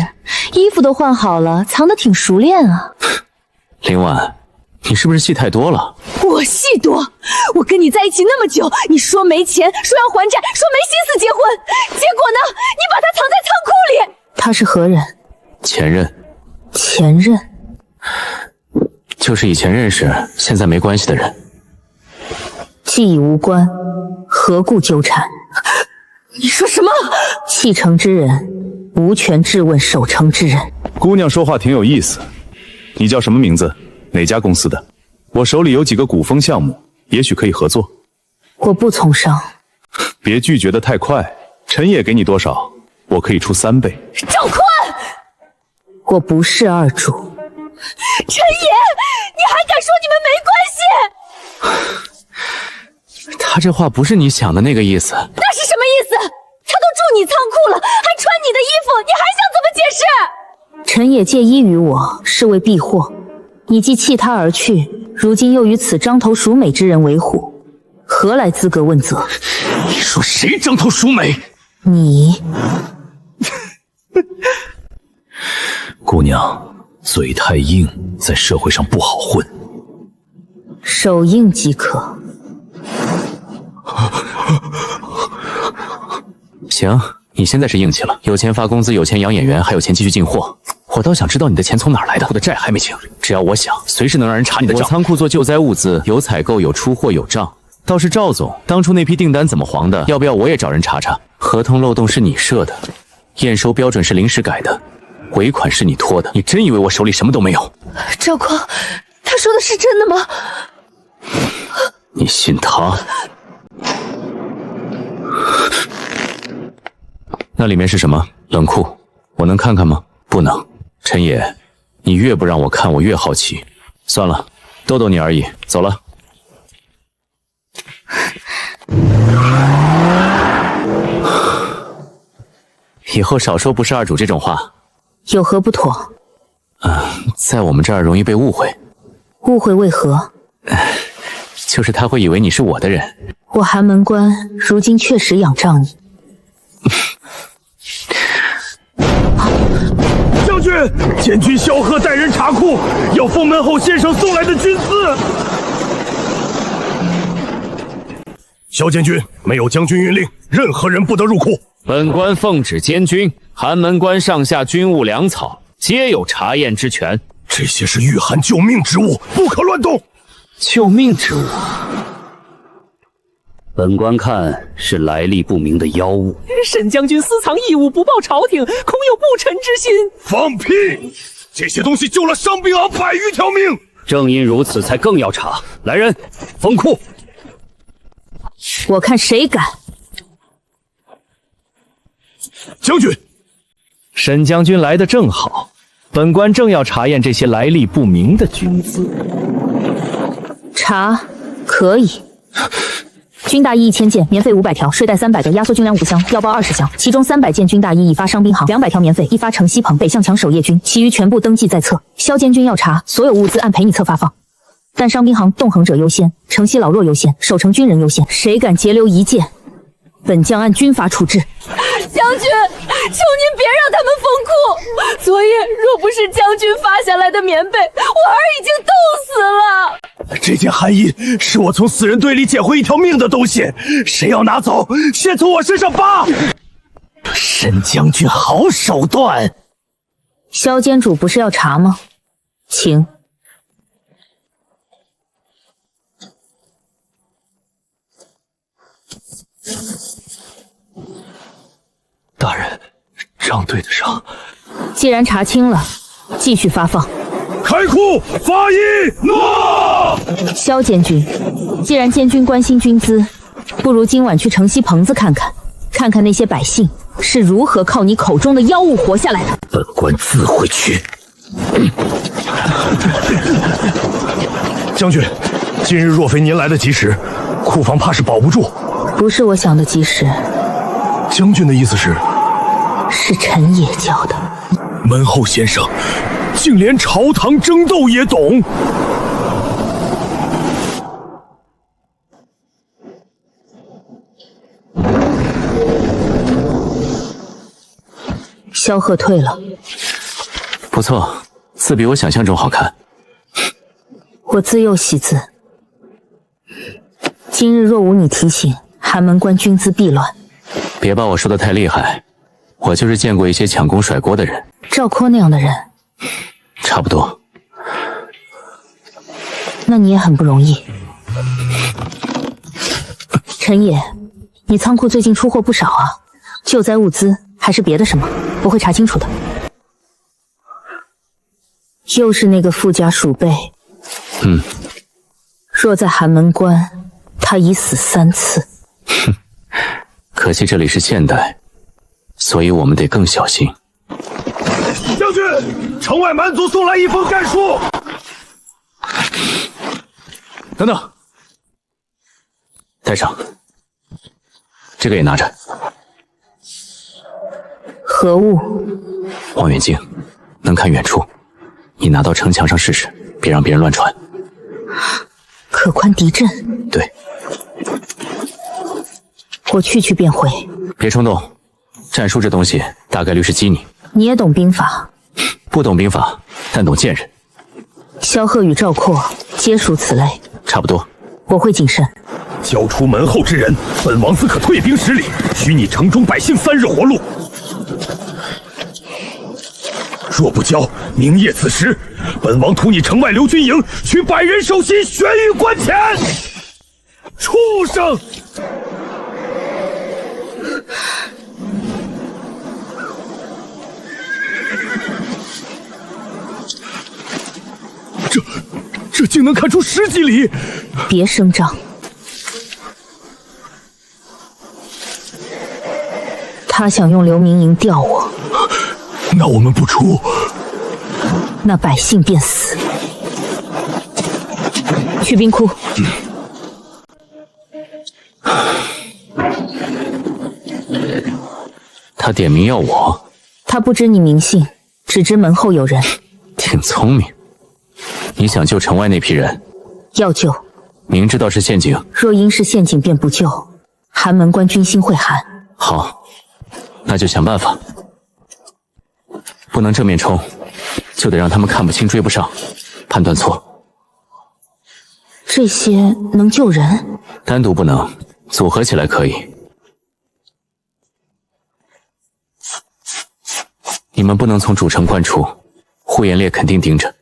[SPEAKER 3] 衣服都换好了，藏得挺熟练啊。
[SPEAKER 1] 林婉，你是不是戏太多了？
[SPEAKER 3] 我戏多？我跟你在一起那么久，你说没钱，说要还债，说没心思结婚，结果呢？你把他藏在仓库里。他是何人？
[SPEAKER 1] 前任。
[SPEAKER 3] 前任？
[SPEAKER 1] 就是以前认识，现在没关系的人。
[SPEAKER 3] 既已无关，何故纠缠？你说什么？弃城之人无权质问守城之人。
[SPEAKER 8] 姑娘说话挺有意思。你叫什么名字？哪家公司的？我手里有几个古风项目，也许可以合作。
[SPEAKER 3] 我不从商。
[SPEAKER 8] 别拒绝得太快。陈野给你多少，我可以出3倍。
[SPEAKER 3] 赵坤，我不是二主。陈野，你还敢说你们没关系？
[SPEAKER 1] 他这话不是你想的那个意思。
[SPEAKER 3] 那是什么意思？他都住你仓库了，还穿你的衣服，你还想怎么解释？陈野借衣于我，是为避祸。你既弃他而去，如今又与此獐头鼠尾之人为虎，何来资格问责？
[SPEAKER 1] 你说谁獐头鼠尾？
[SPEAKER 3] 你。
[SPEAKER 6] 姑娘，嘴太硬，在社会上不好混。
[SPEAKER 3] 手硬即可。
[SPEAKER 1] 行，你现在是硬气了，有钱发工资，有钱养演员，还有钱继续进货。我倒想知道你的钱从哪儿来的，我的债还没清。只要我想，随时能让人查你的账。我仓库做救灾物资，有采购，有出货，有账。倒是赵总，当初那批订单怎么黄的？要不要我也找人查查？合同漏洞是你设的，验收标准是临时改的，尾款是你拖的。你真以为我手里什么都没有？
[SPEAKER 3] 赵匡，他说的是真的吗？
[SPEAKER 1] 你信他？那里面是什么？冷库，我能看看吗？不能。陈野，你越不让我看，我越好奇。算了，逗逗你而已，走了。以后少说不是二主这种话。
[SPEAKER 3] 有何不妥？
[SPEAKER 1] 在我们这儿容易被误会。
[SPEAKER 3] 误会为何？
[SPEAKER 1] 就是他会以为你是我的人。
[SPEAKER 3] 我寒门关如今确实仰仗你。
[SPEAKER 2] 将军，监军萧贺带人查库，要封门后先生送来的军资。萧监军，没有将军谕令，任何人不得入库。
[SPEAKER 9] 本官奉旨监军，寒门关上下军务粮草皆有查验之权。
[SPEAKER 2] 这些是御寒救命之物，不可乱动。
[SPEAKER 9] 救命之物？
[SPEAKER 6] 本官看是来历不明的妖物。
[SPEAKER 10] 沈将军私藏异物不报朝廷，恐有不臣之心。
[SPEAKER 2] 放屁！这些东西救了伤兵昂100余条命。
[SPEAKER 6] 正因如此，才更要查。来人，封库！
[SPEAKER 3] 我看谁敢！
[SPEAKER 2] 将军，
[SPEAKER 8] 沈将军来得正好，本官正要查验这些来历不明的军资。
[SPEAKER 3] 查可以。军大衣1000件，棉费500条，睡袋300个，压缩军粮5箱，药包20箱，其中300件军大衣一发伤兵行，200条棉费一发城西棚北向强守夜军，其余全部登记在册。萧监军要查，所有物资按赔你册发放，但伤兵行动横者优先，城西老弱优先，守城军人优先，谁敢截留一件，本将按军法处置。
[SPEAKER 4] 将军，求您别让他们封库。昨夜若不是将军发下来的棉被，我儿已经冻死了。
[SPEAKER 2] 这件寒衣是我从死人堆里捡回一条命的东西，谁要拿走，先从我身上扒。沈将军好手段。
[SPEAKER 3] 萧监主不是要茶吗？请。
[SPEAKER 5] 大人，账对得上。
[SPEAKER 3] 既然查清了，继续发放。
[SPEAKER 2] 开库发议，诺。
[SPEAKER 3] 萧监军，既然监军关心军资，不如今晚去城西棚子看看，看看那些百姓是如何靠你口中的妖物活下来的。
[SPEAKER 6] 本官自会去。
[SPEAKER 2] 将军，今日若非您来得及时，库房怕是保不住。
[SPEAKER 3] 不是我想的及时。
[SPEAKER 2] 将军的意思是
[SPEAKER 3] 陈野教的。
[SPEAKER 2] 门后先生竟连朝堂争斗也懂。
[SPEAKER 3] 萧贺退了。
[SPEAKER 1] 不错，字比我想象中好看。
[SPEAKER 3] 我自幼习字，今日若无你提醒，寒门关军资弊乱。
[SPEAKER 1] 别把我说的太厉害，我就是见过一些抢功甩锅的人。
[SPEAKER 3] 赵括那样的人，
[SPEAKER 1] 差不多。
[SPEAKER 3] 那你也很不容易。陈野，你仓库最近出货不少啊，救灾物资还是别的什么？我会查清楚的。又是那个富家鼠辈。若在寒门关，他已死3次。
[SPEAKER 1] 哼，可惜这里是现代，所以我们得更小心。
[SPEAKER 2] 将军，城外蛮族送来一封战书。
[SPEAKER 1] 等等，带上，这个也拿着。
[SPEAKER 3] 何物？
[SPEAKER 1] 望远镜，能看远处。你拿到城墙上试试，别让别人乱传。
[SPEAKER 3] 可观敌阵。
[SPEAKER 1] 对，
[SPEAKER 3] 我去便回。
[SPEAKER 1] 别冲动，战书这东西大概率是激你。
[SPEAKER 3] 你也懂兵法？
[SPEAKER 1] 不懂兵法，但懂剑人。
[SPEAKER 3] 萧贺与赵括皆属此类。
[SPEAKER 1] 差不多。
[SPEAKER 3] 我会谨慎。
[SPEAKER 2] 交出门后之人，本王自可退兵10里，许你城中百姓3日活路。若不交，明夜此时，本王图你城外留军营，取100人首级悬于关前。畜生！这竟能看出10几里！
[SPEAKER 3] 别声张。他想用流民营吊我，
[SPEAKER 2] 那我们不出，
[SPEAKER 3] 那百姓便死。去兵库。
[SPEAKER 1] 他点名要我。
[SPEAKER 3] 他不知你名姓，只知门后有人。
[SPEAKER 1] 挺聪明。你想救城外那批人？
[SPEAKER 3] 要救。
[SPEAKER 1] 明知道是陷阱。
[SPEAKER 3] 若因是陷阱便不救，寒门关军心会寒。
[SPEAKER 1] 好，那就想办法。不能正面冲，就得让他们看不清追不上，判断错。
[SPEAKER 3] 这些能救人？
[SPEAKER 1] 单独不能，组合起来可以。你们不能从主城关出，呼延烈肯定盯着。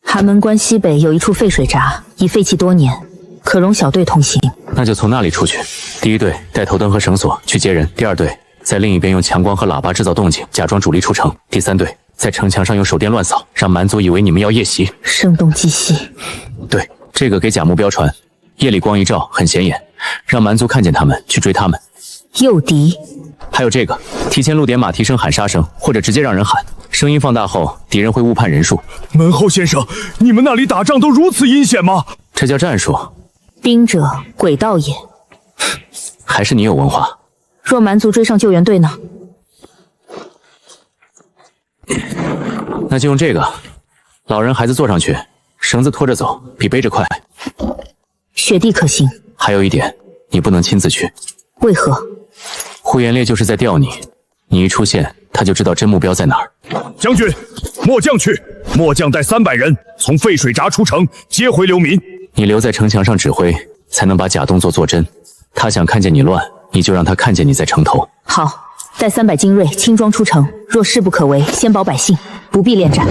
[SPEAKER 3] 寒门关西北有一处废水闸，已废弃多年，可容小队通行。
[SPEAKER 1] 那就从那里出去。第一队带头灯和绳索去接人，第二队在另一边用强光和喇叭制造动静，假装主力出城。第三队在城墙上用手电乱扫，让蛮族以为你们要夜袭。
[SPEAKER 3] 声东击西。
[SPEAKER 1] 对，这个给假目标传，夜里光一照很显眼，让蛮族看见他们去追他们。
[SPEAKER 3] 诱敌。
[SPEAKER 1] 还有这个，提前录点马蹄声喊杀声，或者直接让人喊，声音放大后敌人会误判人数。
[SPEAKER 2] 门后先生，你们那里打仗都如此阴险吗？
[SPEAKER 1] 这叫战术。
[SPEAKER 3] 兵者，诡道也。
[SPEAKER 1] 还是你有文化。
[SPEAKER 3] 若蛮族追上救援队呢？
[SPEAKER 1] 那就用这个，老人孩子坐上去，绳子拖着走，比背着快。
[SPEAKER 3] 雪地可行。
[SPEAKER 1] 还有一点，你不能亲自去。
[SPEAKER 3] 为何？
[SPEAKER 1] 呼延烈就是在吊你，你一出现，他就知道真目标在哪儿。
[SPEAKER 2] 将军，末将去。末将带300人从废水闸出城，接回流民。
[SPEAKER 1] 你留在城墙上指挥，才能把假动作做真。他想看见你乱，你就让他看见你在城头。
[SPEAKER 3] 好，带300精锐轻装出城，若势不可为，先保百姓。不必恋战。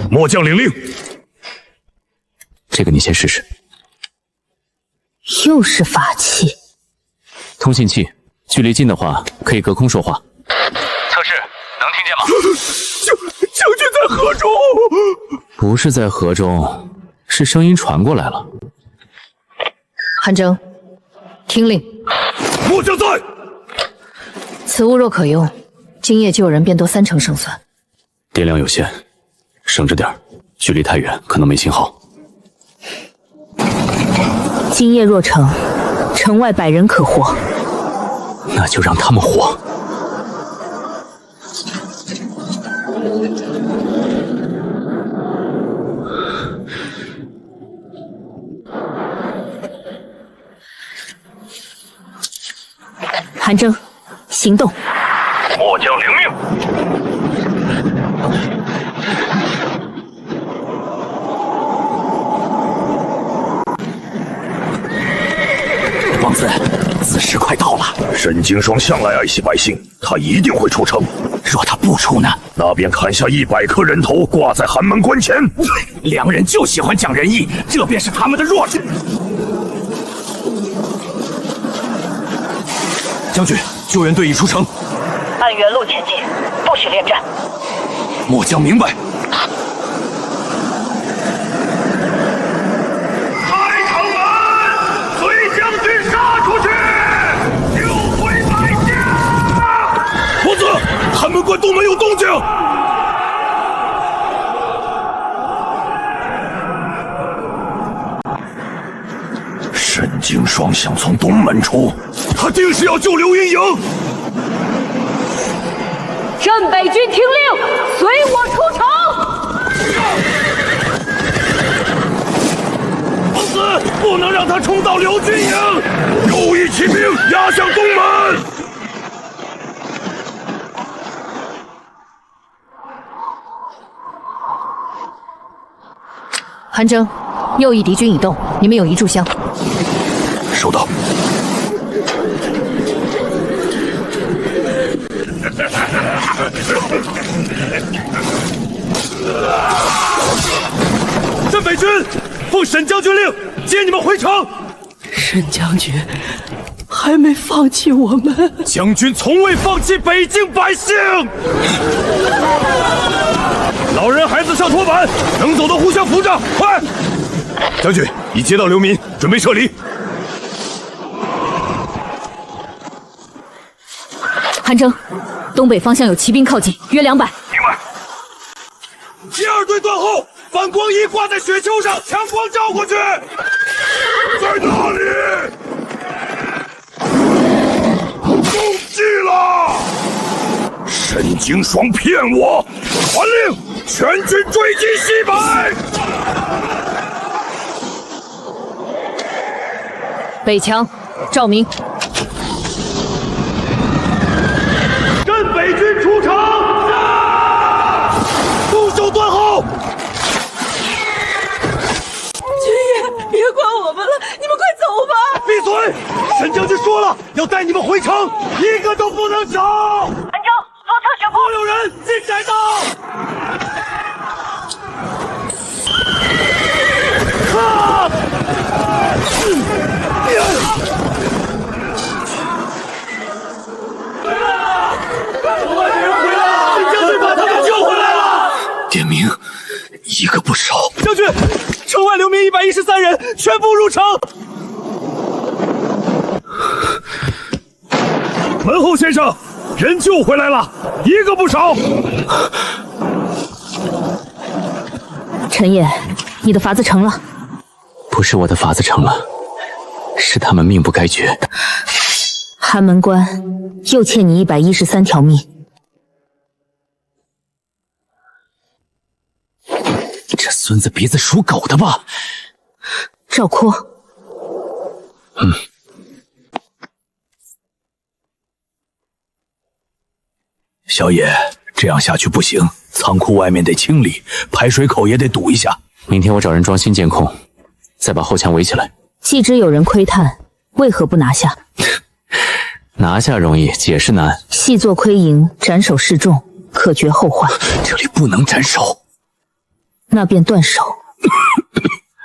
[SPEAKER 7] 末将领令。
[SPEAKER 1] 这个你先试试。
[SPEAKER 3] 又是法器。
[SPEAKER 1] 通信器，距离近的话可以隔空说话。
[SPEAKER 7] 测试，能听见吗？
[SPEAKER 2] 将军在河中。
[SPEAKER 1] 不是在河中，是声音传过来了。
[SPEAKER 11] 韩征，听令。
[SPEAKER 7] 末将在。
[SPEAKER 11] 此物若可用，今夜救人便多30%胜算。
[SPEAKER 1] 电量有限，省着点儿，距离太远可能没信号。
[SPEAKER 3] 今夜若成，城外100人可活。
[SPEAKER 1] 那就让他们活。
[SPEAKER 3] 韩征，行动！
[SPEAKER 7] 末将领命。
[SPEAKER 1] 王子，子时快到了。
[SPEAKER 7] 沈经霜向来爱惜百姓，他一定会出城。
[SPEAKER 1] 若他不出呢？
[SPEAKER 7] 那便砍下100颗人头，挂在寒门关前。
[SPEAKER 2] 良人就喜欢讲仁义，这便是他们的弱势。
[SPEAKER 8] 将军，救援队已出城，
[SPEAKER 12] 按原路前进，不许恋战。
[SPEAKER 8] 末将明白。
[SPEAKER 7] 开城门，随将军杀出去，救回百姓。
[SPEAKER 2] 王子，寒门关东门有动静。
[SPEAKER 7] 沈经霜想从东门出，
[SPEAKER 2] 他定是要救刘云营。
[SPEAKER 4] 镇北军听令，随我出城。
[SPEAKER 2] 王子，不能让他冲到刘军营。
[SPEAKER 7] 右翼骑兵压向东门。
[SPEAKER 11] 韩征，右翼敌军已动，你们有一炷香。
[SPEAKER 7] 收到。
[SPEAKER 2] 镇北军，奉沈将军令，接你们回城。
[SPEAKER 10] 沈将军还没放弃我们。
[SPEAKER 2] 将军从未放弃北京百姓。老人孩子上托板，能走的互相扶着，快！将军已接到流民，准备撤离。
[SPEAKER 3] 韩征，东北方向有骑兵靠近，约200。
[SPEAKER 7] 明白。
[SPEAKER 2] 第2队断后，反光衣挂在雪丘上，强光照过去。
[SPEAKER 7] 在哪里？中计了！沈经霜骗我！传令，全军追击西北。
[SPEAKER 11] 北墙，赵明。
[SPEAKER 2] 镇北军出城，动手断后。
[SPEAKER 10] 军爷，别管我们了，你们快走吧。
[SPEAKER 2] 闭嘴！沈将军说了，要带你们回城，一个都不能少。
[SPEAKER 12] 韩征，左侧旋风。
[SPEAKER 2] 所有人进窄道。啊！外面人回来了，沈将军把他们救回来了。
[SPEAKER 6] 点名，一个不少。
[SPEAKER 2] 将军，城外流民113人，全部入城。门后先生，人救回来了，一个不少。
[SPEAKER 3] 陈烨，你的法子成了。
[SPEAKER 1] 不是我的法子成了，是他们命不该绝。
[SPEAKER 3] 寒门关又欠你113条命。
[SPEAKER 1] 这孙子鼻子属狗的吧？
[SPEAKER 3] 赵括。
[SPEAKER 6] 小野，这样下去不行，仓库外面得清理，排水口也得堵一下。
[SPEAKER 1] 明天我找人装新监控，再把后墙围起来。
[SPEAKER 3] 既知有人窥探，为何不拿下？
[SPEAKER 1] 拿下容易，解释难。
[SPEAKER 3] 细作窥营，斩首示众，可可绝后患。
[SPEAKER 5] 这里不能斩首，
[SPEAKER 3] 那便断手。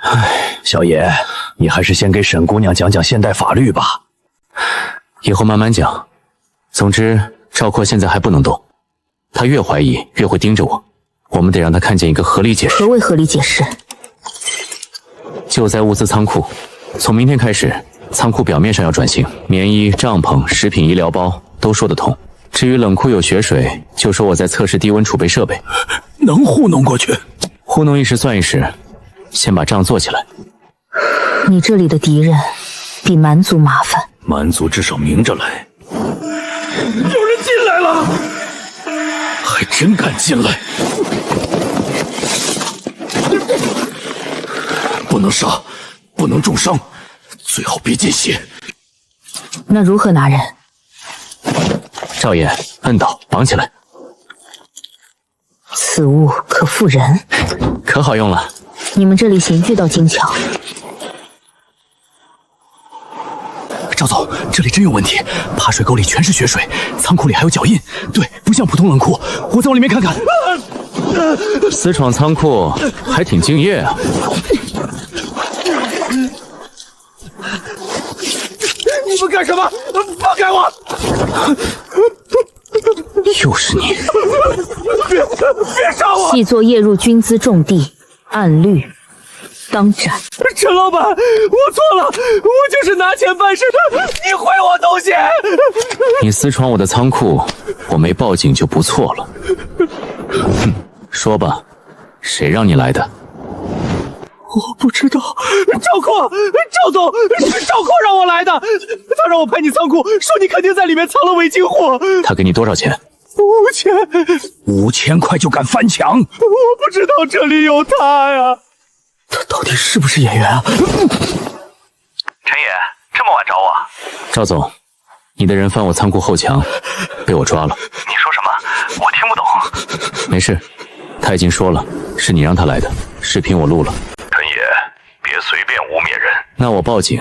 [SPEAKER 6] 唉，小野，你还是先给沈姑娘讲讲现代法律吧。
[SPEAKER 1] 以后慢慢讲。总之，赵括现在还不能动，他越怀疑越会盯着我，我们得让他看见一个合理解释。
[SPEAKER 3] 何谓合理解释？
[SPEAKER 1] 救灾物资仓库，从明天开始，仓库表面上要转型，棉衣、帐篷、食品、医疗包都说得通。至于冷库有血水，就说我在测试低温储备设备，
[SPEAKER 5] 能糊弄过去。
[SPEAKER 1] 糊弄一时算一时，先把账做起来。
[SPEAKER 3] 你这里的敌人比蛮族麻烦。
[SPEAKER 5] 蛮族至少明着来。
[SPEAKER 2] 有人进来了，
[SPEAKER 5] 还真敢进来！不能杀，不能重伤，最好别见血。
[SPEAKER 3] 那如何拿人？
[SPEAKER 1] 赵爷，摁倒，绑起来。
[SPEAKER 3] 此物可复人，
[SPEAKER 1] 可好用了。
[SPEAKER 3] 你们这里刑具倒精巧。
[SPEAKER 5] 赵总，这里真有问题，爬水沟里全是血水，仓库里还有脚印，对，不像普通冷库。我再往里面看看。
[SPEAKER 1] 私闯仓库还挺敬业啊！
[SPEAKER 2] 你们干什么？放开我！
[SPEAKER 1] 又是你！
[SPEAKER 2] 别杀我！
[SPEAKER 3] 细作业入军资重地，按律当斩。
[SPEAKER 2] 陈老板，我错了，我就是拿钱办事的，你毁我东西！
[SPEAKER 1] 你私闯我的仓库，我没报警就不错了。哼，说吧，谁让你来的？
[SPEAKER 2] 我不知道，赵括，赵总，是赵括让我来的，他让我拍你仓库，说你肯定在里面藏了违禁货。
[SPEAKER 1] 他给你多少钱
[SPEAKER 5] ？5000块就敢翻墙？
[SPEAKER 2] 我不知道这里有他呀。
[SPEAKER 5] 他到底是不是演员啊？
[SPEAKER 13] 陈爷，这么晚找我？
[SPEAKER 1] 赵总，你的人翻我仓库后墙，被我抓了。
[SPEAKER 13] 你说什么？我听不懂。
[SPEAKER 1] 没事，他已经说了，是你让他来的，视频我录了。
[SPEAKER 13] 陈爷，别随便污蔑人。
[SPEAKER 1] 那我报警，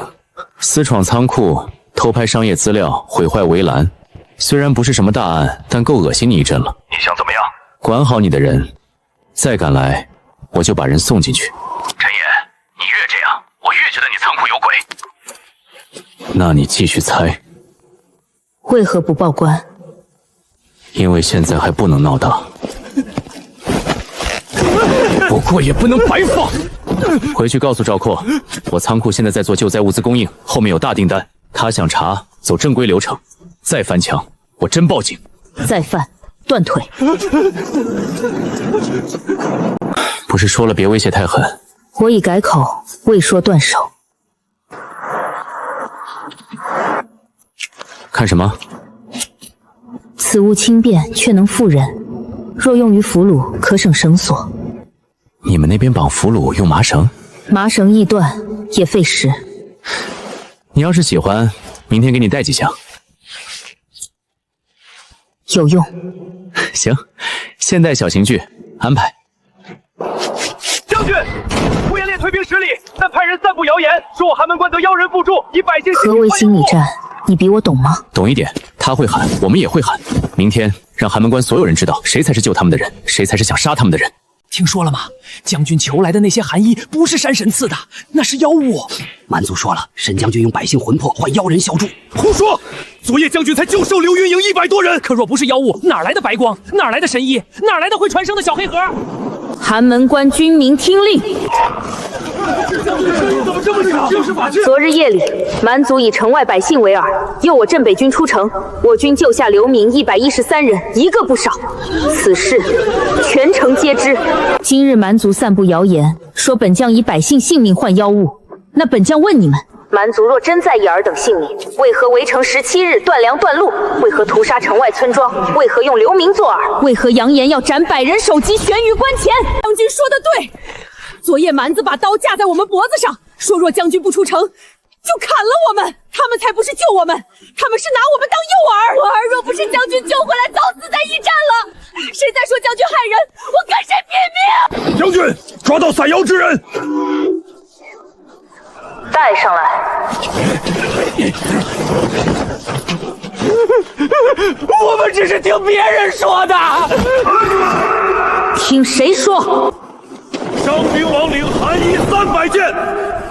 [SPEAKER 1] 私闯仓库，偷拍商业资料，毁坏围栏。虽然不是什么大案，但够恶心你一阵了。
[SPEAKER 13] 你想怎么样？
[SPEAKER 1] 管好你的人，再敢来，我就把人送进去。
[SPEAKER 13] 陈爷，你越这样，我越觉得你仓库有鬼。
[SPEAKER 1] 那你继续猜。
[SPEAKER 3] 为何不报官？
[SPEAKER 1] 因为现在还不能闹大。不过也不能白放。回去告诉赵括，我仓库现在在做救灾物资供应，后面有大订单，他想查，走正规流程。再翻墙，我真报警。
[SPEAKER 3] 再犯，断腿。
[SPEAKER 1] 不是说了别威胁太狠？
[SPEAKER 3] 我已改口，未说断手。
[SPEAKER 1] 看什么？
[SPEAKER 3] 此物轻便，却能复人。若用于俘虏，可省绳索。
[SPEAKER 1] 你们那边绑俘虏用麻绳？
[SPEAKER 3] 麻绳易断，也费时。
[SPEAKER 1] 你要是喜欢，明天给你带几箱。
[SPEAKER 3] 有用。
[SPEAKER 1] 行，现代小刑具安排。
[SPEAKER 2] 将军，胡延烈退兵10里，但派人散布谣言，说我寒门关得妖人附助，以百姓。
[SPEAKER 3] 何为心理战？你比我懂吗？
[SPEAKER 1] 懂一点。他会喊，我们也会喊。明天让寒门关所有人知道，谁才是救他们的人，谁才是想杀他们的人。
[SPEAKER 8] 听说了吗？将军求来的那些寒衣不是山神赐的，那是妖物。
[SPEAKER 6] 蛮族说了，沈将军用百姓魂魄换妖人相助。
[SPEAKER 2] 胡说！昨夜将军才救收刘云营100多人，
[SPEAKER 8] 可若不是妖物，哪来的白光？哪来的神医？哪来的会传声的小黑盒？
[SPEAKER 3] 寒门关军民听令！
[SPEAKER 2] 怎么这么巧？就是法器。
[SPEAKER 3] 昨日夜里，蛮族以城外百姓为饵，诱我镇北军出城，我军救下流民113人，一个不少。此事全城皆知。今日蛮族散布谣言，说本将以百姓性命换妖物。那本将问你们，蛮族若真在意尔等性命，为何围城17日断粮断路？为何屠杀城外村庄？为何用流民作饵？为何扬言要斩百人首级悬于关前？
[SPEAKER 4] 将军说的对，昨夜蛮子把刀架在我们脖子上，说若将军不出城，就砍了我们。他们才不是救我们，他们是拿我们当诱饵。我儿若不是将军救回来，早死在驿站了。谁再说将军害人，我跟谁拼命！
[SPEAKER 7] 将军，抓到散妖之人。
[SPEAKER 3] 带上来！
[SPEAKER 2] 我们们只是听别人说的。
[SPEAKER 3] 听谁说？
[SPEAKER 7] 伤兵王领寒衣300件，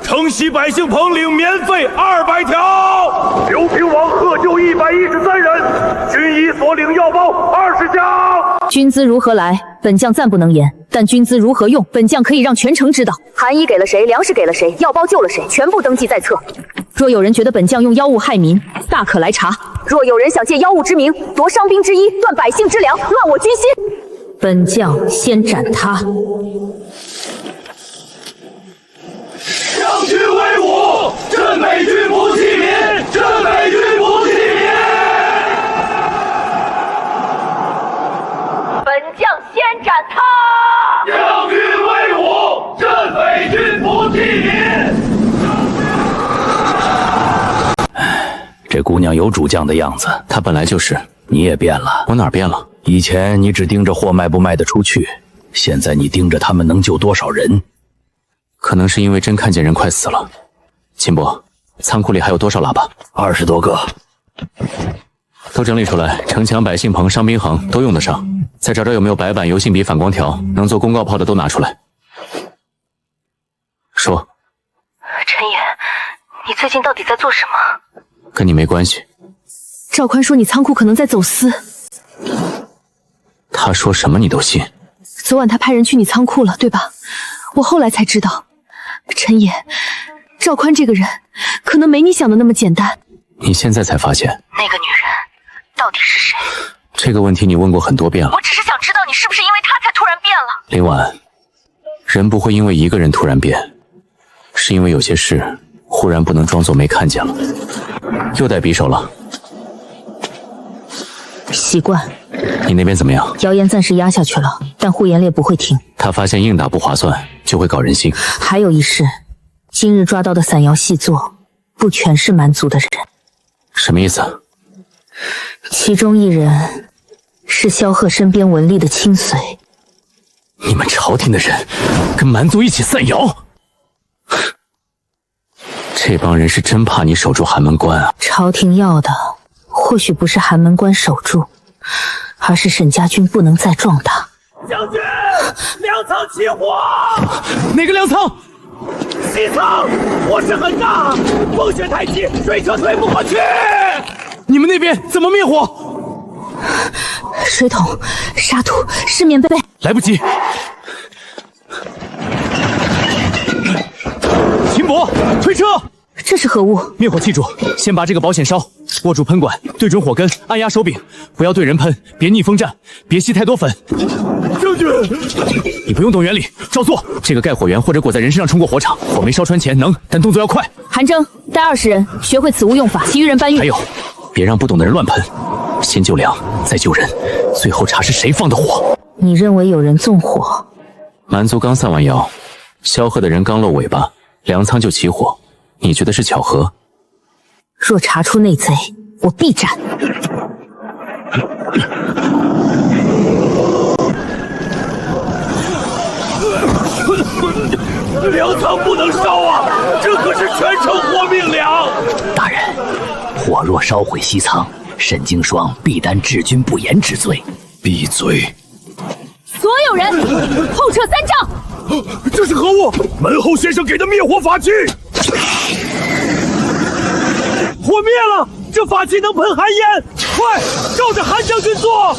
[SPEAKER 7] 城西百姓棚领棉费200条。刘平王贺就113人，军医所领药包20箱。
[SPEAKER 3] 军资如何来，本将暂不能言，但军资如何用，本将可以让全城知道。寒衣给了谁，粮食给了谁，药包救了谁，全部登记在册。若有人觉得本将用妖物害民，大可来查；若有人想借妖物之名夺伤兵之衣，断百姓之粮，乱我军心，本将先斩他。
[SPEAKER 2] 将军威武，镇北军不弃民，镇北军不弃民。
[SPEAKER 12] 本将先斩他。
[SPEAKER 2] 将军威武，镇北军不弃民。
[SPEAKER 6] 这姑娘有主将的样子，
[SPEAKER 1] 她本来就是。
[SPEAKER 6] 你也变了。
[SPEAKER 1] 我哪儿变了？
[SPEAKER 6] 以前你只盯着货卖不卖得出去，现在你盯着他们能救多少人。
[SPEAKER 1] 可能是因为真看见人快死了。秦伯，仓库里还有多少喇叭
[SPEAKER 6] ？20多个，
[SPEAKER 1] 都整理出来。城墙、百姓棚、伤兵横都用得上。再找找有没有白板、油性笔、反光条，能做公告炮的都拿出来。说，
[SPEAKER 12] 陈野，你最近到底在做什么？
[SPEAKER 1] 跟你没关系。
[SPEAKER 3] 赵宽说你仓库可能在走私，
[SPEAKER 1] 他说什么你都信？
[SPEAKER 3] 昨晚他派人去你仓库了，对吧？我后来才知道，陈野，赵宽这个人可能没你想的那么简单。
[SPEAKER 1] 你现在才发现
[SPEAKER 12] 那个女人到底是谁？
[SPEAKER 1] 这个问题你问过很多遍了。
[SPEAKER 12] 我只是想知道你是不是因为她才突然变了。
[SPEAKER 1] 林婉，人不会因为一个人突然变，是因为有些事忽然不能装作没看见了。又带匕首了。
[SPEAKER 3] 习惯。
[SPEAKER 1] 你那边怎么样？
[SPEAKER 3] 谣言暂时压下去了，但护颜烈不会停。
[SPEAKER 1] 他发现硬打不划算，就会搞人心。
[SPEAKER 3] 还有一事，今日抓到的散谣细作，不全是蛮族的人。
[SPEAKER 1] 什么意思？
[SPEAKER 3] 其中一人是萧贺身边文吏的亲随。
[SPEAKER 1] 你们朝廷的人跟蛮族一起散谣？这帮人是真怕你守住寒门关啊！
[SPEAKER 3] 朝廷要的或许不是寒门关守住，而是沈家军不能再壮大。
[SPEAKER 2] 将军，粮仓起火！
[SPEAKER 8] 哪个粮仓？
[SPEAKER 2] 西仓，火势很大，风雪太急，水车推不过去。
[SPEAKER 8] 你们那边怎么灭火？
[SPEAKER 3] 水桶、沙土、湿棉被。
[SPEAKER 8] 来不及。秦伯，推车！
[SPEAKER 3] 这是何物？
[SPEAKER 8] 灭火器主，先把这个保险烧，握住喷管，对准火根，按压手柄，不要对人喷，别逆风战，别吸太多粉。
[SPEAKER 2] 将军，
[SPEAKER 8] 你不用懂原理，照做。这个盖火源或者裹在人身上冲过火场，火没烧穿前能，但动作要快。
[SPEAKER 3] 韩征，带20人，学会此物用法，其余人搬运。
[SPEAKER 1] 还有，别让不懂的人乱喷，先救粮，再救人，最后查是谁放的火。
[SPEAKER 3] 你认为有人纵火？
[SPEAKER 1] 蛮族刚散完谣，萧贺的人刚露尾巴，粮仓就起火。你觉得是巧合？
[SPEAKER 3] 若查出内贼，我必斩。
[SPEAKER 2] 粮仓不能烧啊！这可是全城活命粮。
[SPEAKER 6] 大人，火若烧毁西仓，沈经霜必担治军不严之罪。
[SPEAKER 7] 闭嘴！
[SPEAKER 3] 所有人后撤3丈。
[SPEAKER 7] 这是何物？门后先生给的灭火法器。
[SPEAKER 2] 火灭了，这法器能喷寒烟，快照着韩将军做。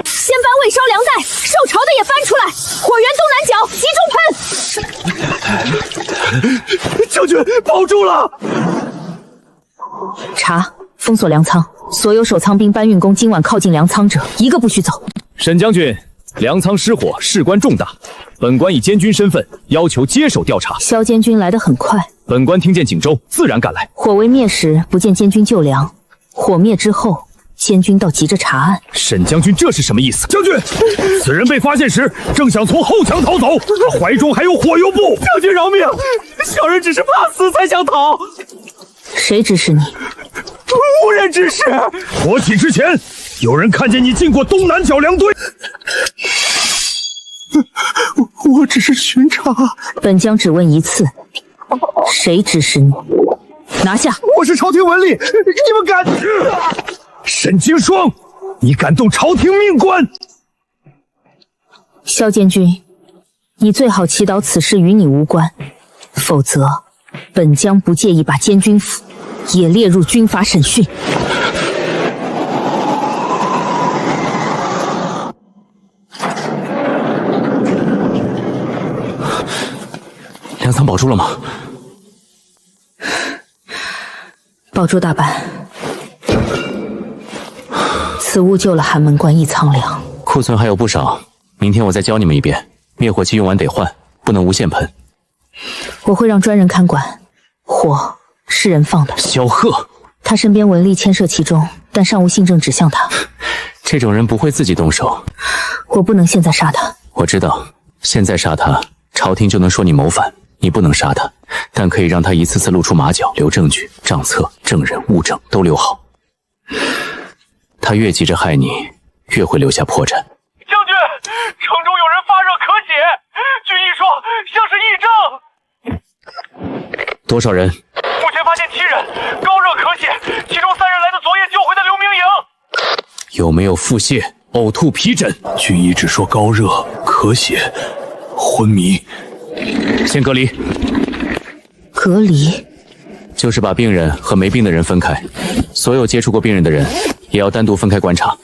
[SPEAKER 3] 先搬未烧粮袋，受潮的也搬出来，火源东南角，集中喷。
[SPEAKER 2] 将军保住了。
[SPEAKER 3] 查，封锁粮仓，所有守仓兵搬运工今晚靠近粮仓者，一个不许走。
[SPEAKER 8] 沈将军，粮仓失火，事关重大，本官以监军身份要求接手调查。
[SPEAKER 3] 萧监军来得很快，
[SPEAKER 8] 本官听见锦州，自然赶来。
[SPEAKER 3] 火未灭时不见监军救粮，火灭之后，监军倒急着查案。
[SPEAKER 8] 沈将军这是什么意思？
[SPEAKER 7] 将军，此人被发现时正想从后墙逃走，他怀中还有火油布。
[SPEAKER 2] 将军饶命，小人只是怕死才想逃。
[SPEAKER 3] 谁指使你？
[SPEAKER 2] 无人指使。
[SPEAKER 7] 火起之前，有人看见你进过东南角粮堆。
[SPEAKER 2] 我只是巡查。
[SPEAKER 3] 本将只问一次，谁指使你？拿下！
[SPEAKER 2] 我是朝廷文吏，你们敢？沈金霜，你敢动朝廷命官？
[SPEAKER 3] 萧监军，你最好祈祷此事与你无关，否则本将不介意把监军府也列入军法审讯。
[SPEAKER 1] 粮仓保住了吗？
[SPEAKER 3] 保住大半。此物救了寒门关一仓粮，
[SPEAKER 1] 库存还有不少，明天我再教你们一遍。灭火器用完得换，不能无限喷。
[SPEAKER 3] 我会让专人看管。火是人放的。
[SPEAKER 1] 萧贺，
[SPEAKER 3] 他身边文吏牵涉其中，但尚无信证指向他。
[SPEAKER 1] 这种人不会自己动手。
[SPEAKER 3] 我不能现在杀他。
[SPEAKER 1] 我知道，现在杀他，朝廷就能说你谋反。你不能杀他，但可以让他一次次露出马脚，留证据、账册、证人、物证都留好。他越急着害你，越会留下破绽。
[SPEAKER 7] 将军，城中有人发热咳血，军医说像是疫症。
[SPEAKER 1] 多少人？
[SPEAKER 7] 目前发现7人，高热咳血，其中3人来自昨夜救回的刘明营。
[SPEAKER 1] 有没有腹泻、呕吐、皮疹？
[SPEAKER 2] 军医只说高热、咳血、昏迷。
[SPEAKER 1] 先隔离。
[SPEAKER 3] 隔离？
[SPEAKER 1] 就是把病人和没病的人分开，所有接触过病人的人也要单独分开观察，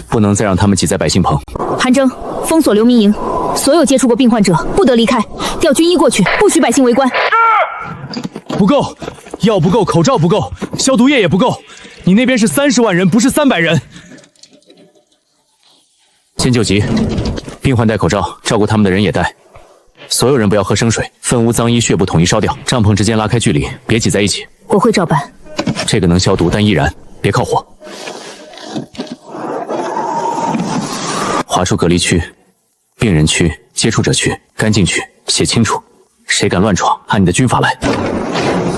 [SPEAKER 1] 不能再让他们挤在百姓棚。
[SPEAKER 3] 韩征，封锁刘明营，所有接触过病患者不得离开，调军医过去，不许百姓围观。
[SPEAKER 8] 不够，药不够，口罩不够，消毒液也不够。你那边是30万人，不是300人。
[SPEAKER 1] 先救急，病患戴口罩，照顾他们的人也戴。所有人不要喝生水，粪污脏衣血布统一烧掉，帐篷之间拉开距离，别挤在一起。
[SPEAKER 3] 我会照办。
[SPEAKER 1] 这个能消毒，但易燃，别靠火。划出隔离区、病人区、接触者区、干净区，写清楚，谁敢乱闯，按你的军法来。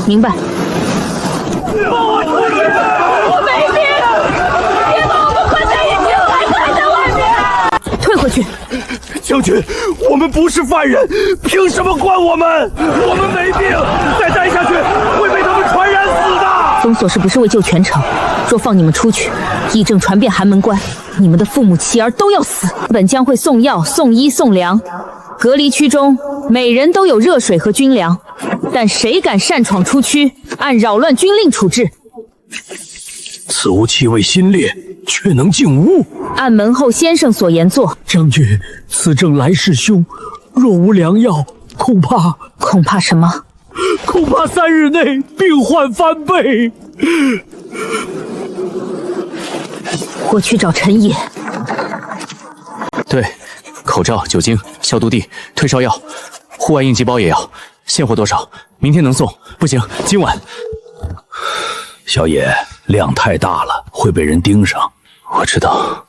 [SPEAKER 3] 明白。
[SPEAKER 4] 我没病，别把我们关在一起，我还关在外面。
[SPEAKER 3] 退回去。
[SPEAKER 2] 将军，我们不是犯人，凭什么关我们？我们没病，再待下去会被他们传染死的。
[SPEAKER 3] 封锁是不是为救全城？若放你们出去，疫症传遍寒门关，你们的父母妻儿都要死。本将会送药、送衣、送粮。隔离区中每人都有热水和军粮，但谁敢擅闯出区，按扰乱军令处置。
[SPEAKER 2] 此物气味辛烈，却能净污，
[SPEAKER 3] 按门后先生所言做。
[SPEAKER 2] 将军，此症来势凶，若无良药，恐怕
[SPEAKER 3] 什么？
[SPEAKER 2] 恐怕3日内病患翻倍。
[SPEAKER 3] 我去找陈野。
[SPEAKER 1] 对，口罩、酒精、消毒地、退烧药，户外应急包也要。现货多少？明天能送？不行，今晚。
[SPEAKER 6] 小野，量太大了，会被人盯上。
[SPEAKER 1] 我知道。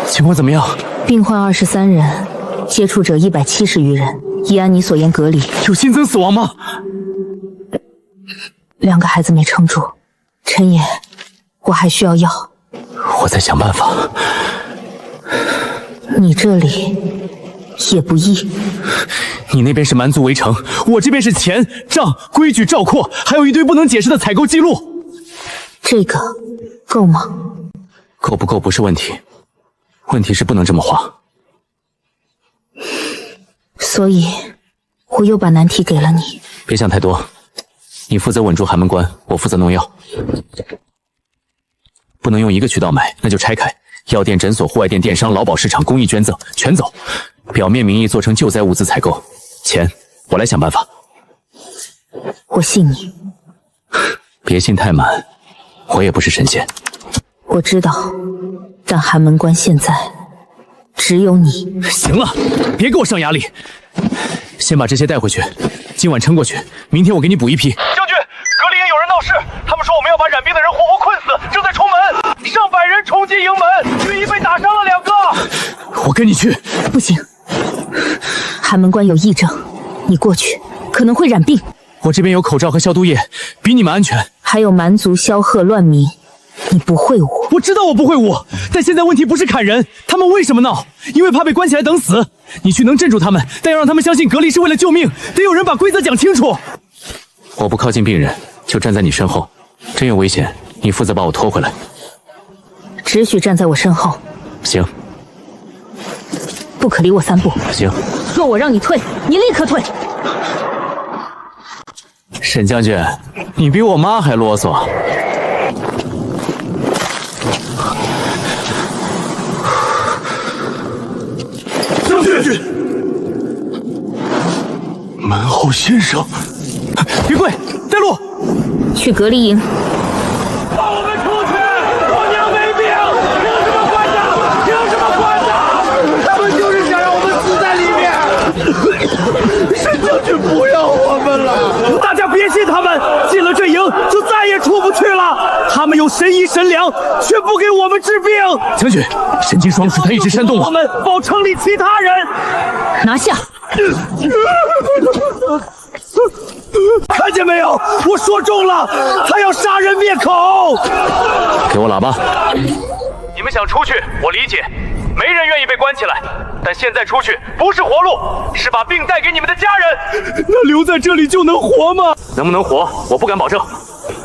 [SPEAKER 1] 情况怎么样？
[SPEAKER 3] 病患23人，接触者170余人，已按你所言隔离。
[SPEAKER 8] 有新增死亡吗
[SPEAKER 3] ？2个孩子没撑住。陈野，我还需要药。
[SPEAKER 1] 我在想办法。
[SPEAKER 3] 你这里也不易。
[SPEAKER 8] 你那边是蛮族围城，我这边是钱、账、规矩、赵括，还有一堆不能解释的采购记录。
[SPEAKER 3] 这个够吗？
[SPEAKER 1] 够不够不是问题，问题是不能这么花。
[SPEAKER 3] 所以，我又把难题给了你。
[SPEAKER 1] 别想太多，你负责稳住寒门关，我负责弄药。不能用一个渠道买，那就拆开。药店、诊所、户外店、电商、劳保市场、公益捐赠，全走。表面名义做成救灾物资采购，钱我来想办法。
[SPEAKER 3] 我信你。
[SPEAKER 1] 别信太满，我也不是神仙。
[SPEAKER 3] 我知道，但寒门关现在只有你。
[SPEAKER 8] 行了，别给我上压力。先把这些带回去，今晚撑过去，明天我给你补一批。
[SPEAKER 7] 将军，隔离营有人闹事，他们说我们要把染病的人活活困死，正在冲门，上百人冲击营门，军医被打伤了2个。
[SPEAKER 8] 我跟你去。
[SPEAKER 3] 不行，寒门关有疫症，你过去可能会染病。
[SPEAKER 8] 我这边有口罩和消毒液，比你们安全。
[SPEAKER 3] 还有蛮族萧贺乱民，你不会武。
[SPEAKER 8] 我知道我不会武，但现在问题不是砍人，他们为什么闹？因为怕被关起来等死。你去能镇住他们，但要让他们相信隔离是为了救命，得有人把规则讲清楚。
[SPEAKER 1] 我不靠近病人，就站在你身后，真有危险，你负责把我拖回来。
[SPEAKER 3] 只许站在我身后。
[SPEAKER 1] 行。
[SPEAKER 3] 不可离我3步。
[SPEAKER 1] 行。
[SPEAKER 3] 若我让你退，你立刻退。
[SPEAKER 1] 沈将军，你比我妈还啰嗦。
[SPEAKER 2] 将军，门后先生，
[SPEAKER 8] 别跪，带路。
[SPEAKER 3] 去隔离营。
[SPEAKER 2] 放我们出去！我娘没病，凭什么关着？凭什么关着？他们就是想让我们死在里面。沈将军，不要我们了！大家别信他们，进了这营就再也出不去了。他们有神医神粮，却不给我们治病。
[SPEAKER 1] 将军，神经双使他一直煽动
[SPEAKER 2] 我们保城里其他人。
[SPEAKER 3] 拿下！
[SPEAKER 2] 看见没有？我说中了，他要杀人灭口。
[SPEAKER 1] 给我喇叭！
[SPEAKER 13] 你们想出去，我理解，没人愿意被关起来。但现在出去不是活路，是把病带给你们的家人。
[SPEAKER 2] 那留在这里就能活吗？
[SPEAKER 13] 能不能活，我不敢保证，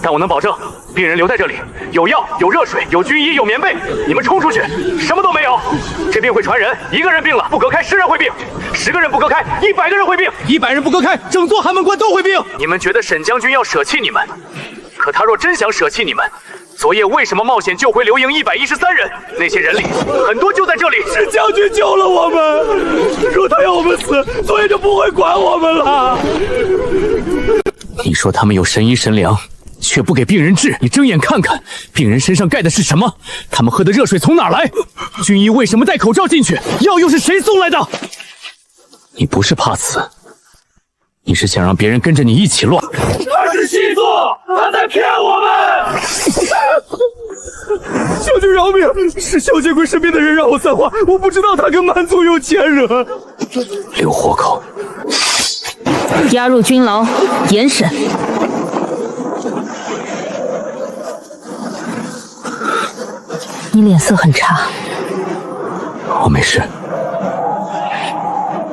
[SPEAKER 13] 但我能保证，病人留在这里，有药、有热水、有军医、有棉被。你们冲出去，什么都没有。这病会传人，一个人病了不隔开，10人会病；10个人不隔开，100个人会病
[SPEAKER 8] ；100人不隔开，整座寒门关都会病。
[SPEAKER 13] 你们觉得沈将军要舍弃你们？可他若真想舍弃你们，昨夜为什么冒险救回刘营113人？那些人里很多就在这里。
[SPEAKER 2] 是将军救了我们，若他要我们死，昨夜就不会管我们了。
[SPEAKER 1] 你说他们有神医神粮，却不给病人治，你睁眼看看，病人身上盖的是什么？他们喝的热水从哪来？军医为什么戴口罩进去？药又是谁送来的？你不是怕死，你是想让别人跟着你一起乱。
[SPEAKER 2] 他是细作，他在骗我们。将军饶命！是萧剑贵身边的人让我散话，我不知道他跟蛮族有牵惹。
[SPEAKER 1] 留活口，
[SPEAKER 3] 押入军牢严审。你脸色很差。
[SPEAKER 1] 我没事。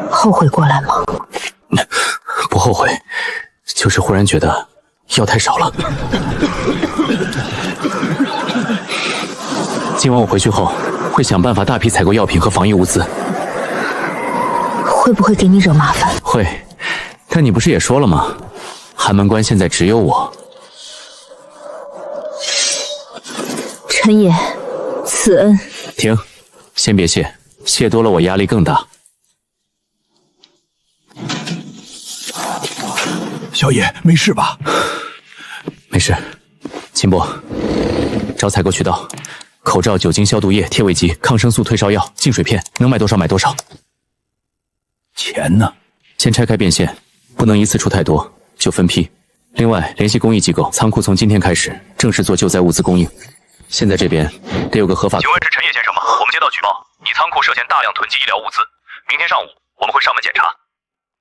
[SPEAKER 3] 后悔过来吗？
[SPEAKER 1] 不后悔，就是忽然觉得药太少了。今晚我回去后会想办法大批采购药品和防疫物资。
[SPEAKER 3] 会不会给你惹麻烦？
[SPEAKER 1] 会，但你不是也说了吗？寒门关现在只有我。
[SPEAKER 3] 臣也此恩。
[SPEAKER 1] 停，先别谢，谢多了我压力更大。
[SPEAKER 2] 小野，没事吧？
[SPEAKER 1] 没事。秦伯，找采购渠道，口罩、酒精消毒液、贴味剂、抗生素、退烧药、净水片，能买多少买多少。
[SPEAKER 2] 钱呢？
[SPEAKER 1] 先拆开变现，不能一次出太多，就分批。另外，联系公益机构，仓库从今天开始正式做救灾物资供应。现在这边得有个合法。
[SPEAKER 13] 请问是陈烨先生吗？我们接到举报，你仓库涉嫌大量囤积医疗物资，明天上午我们会上门检查。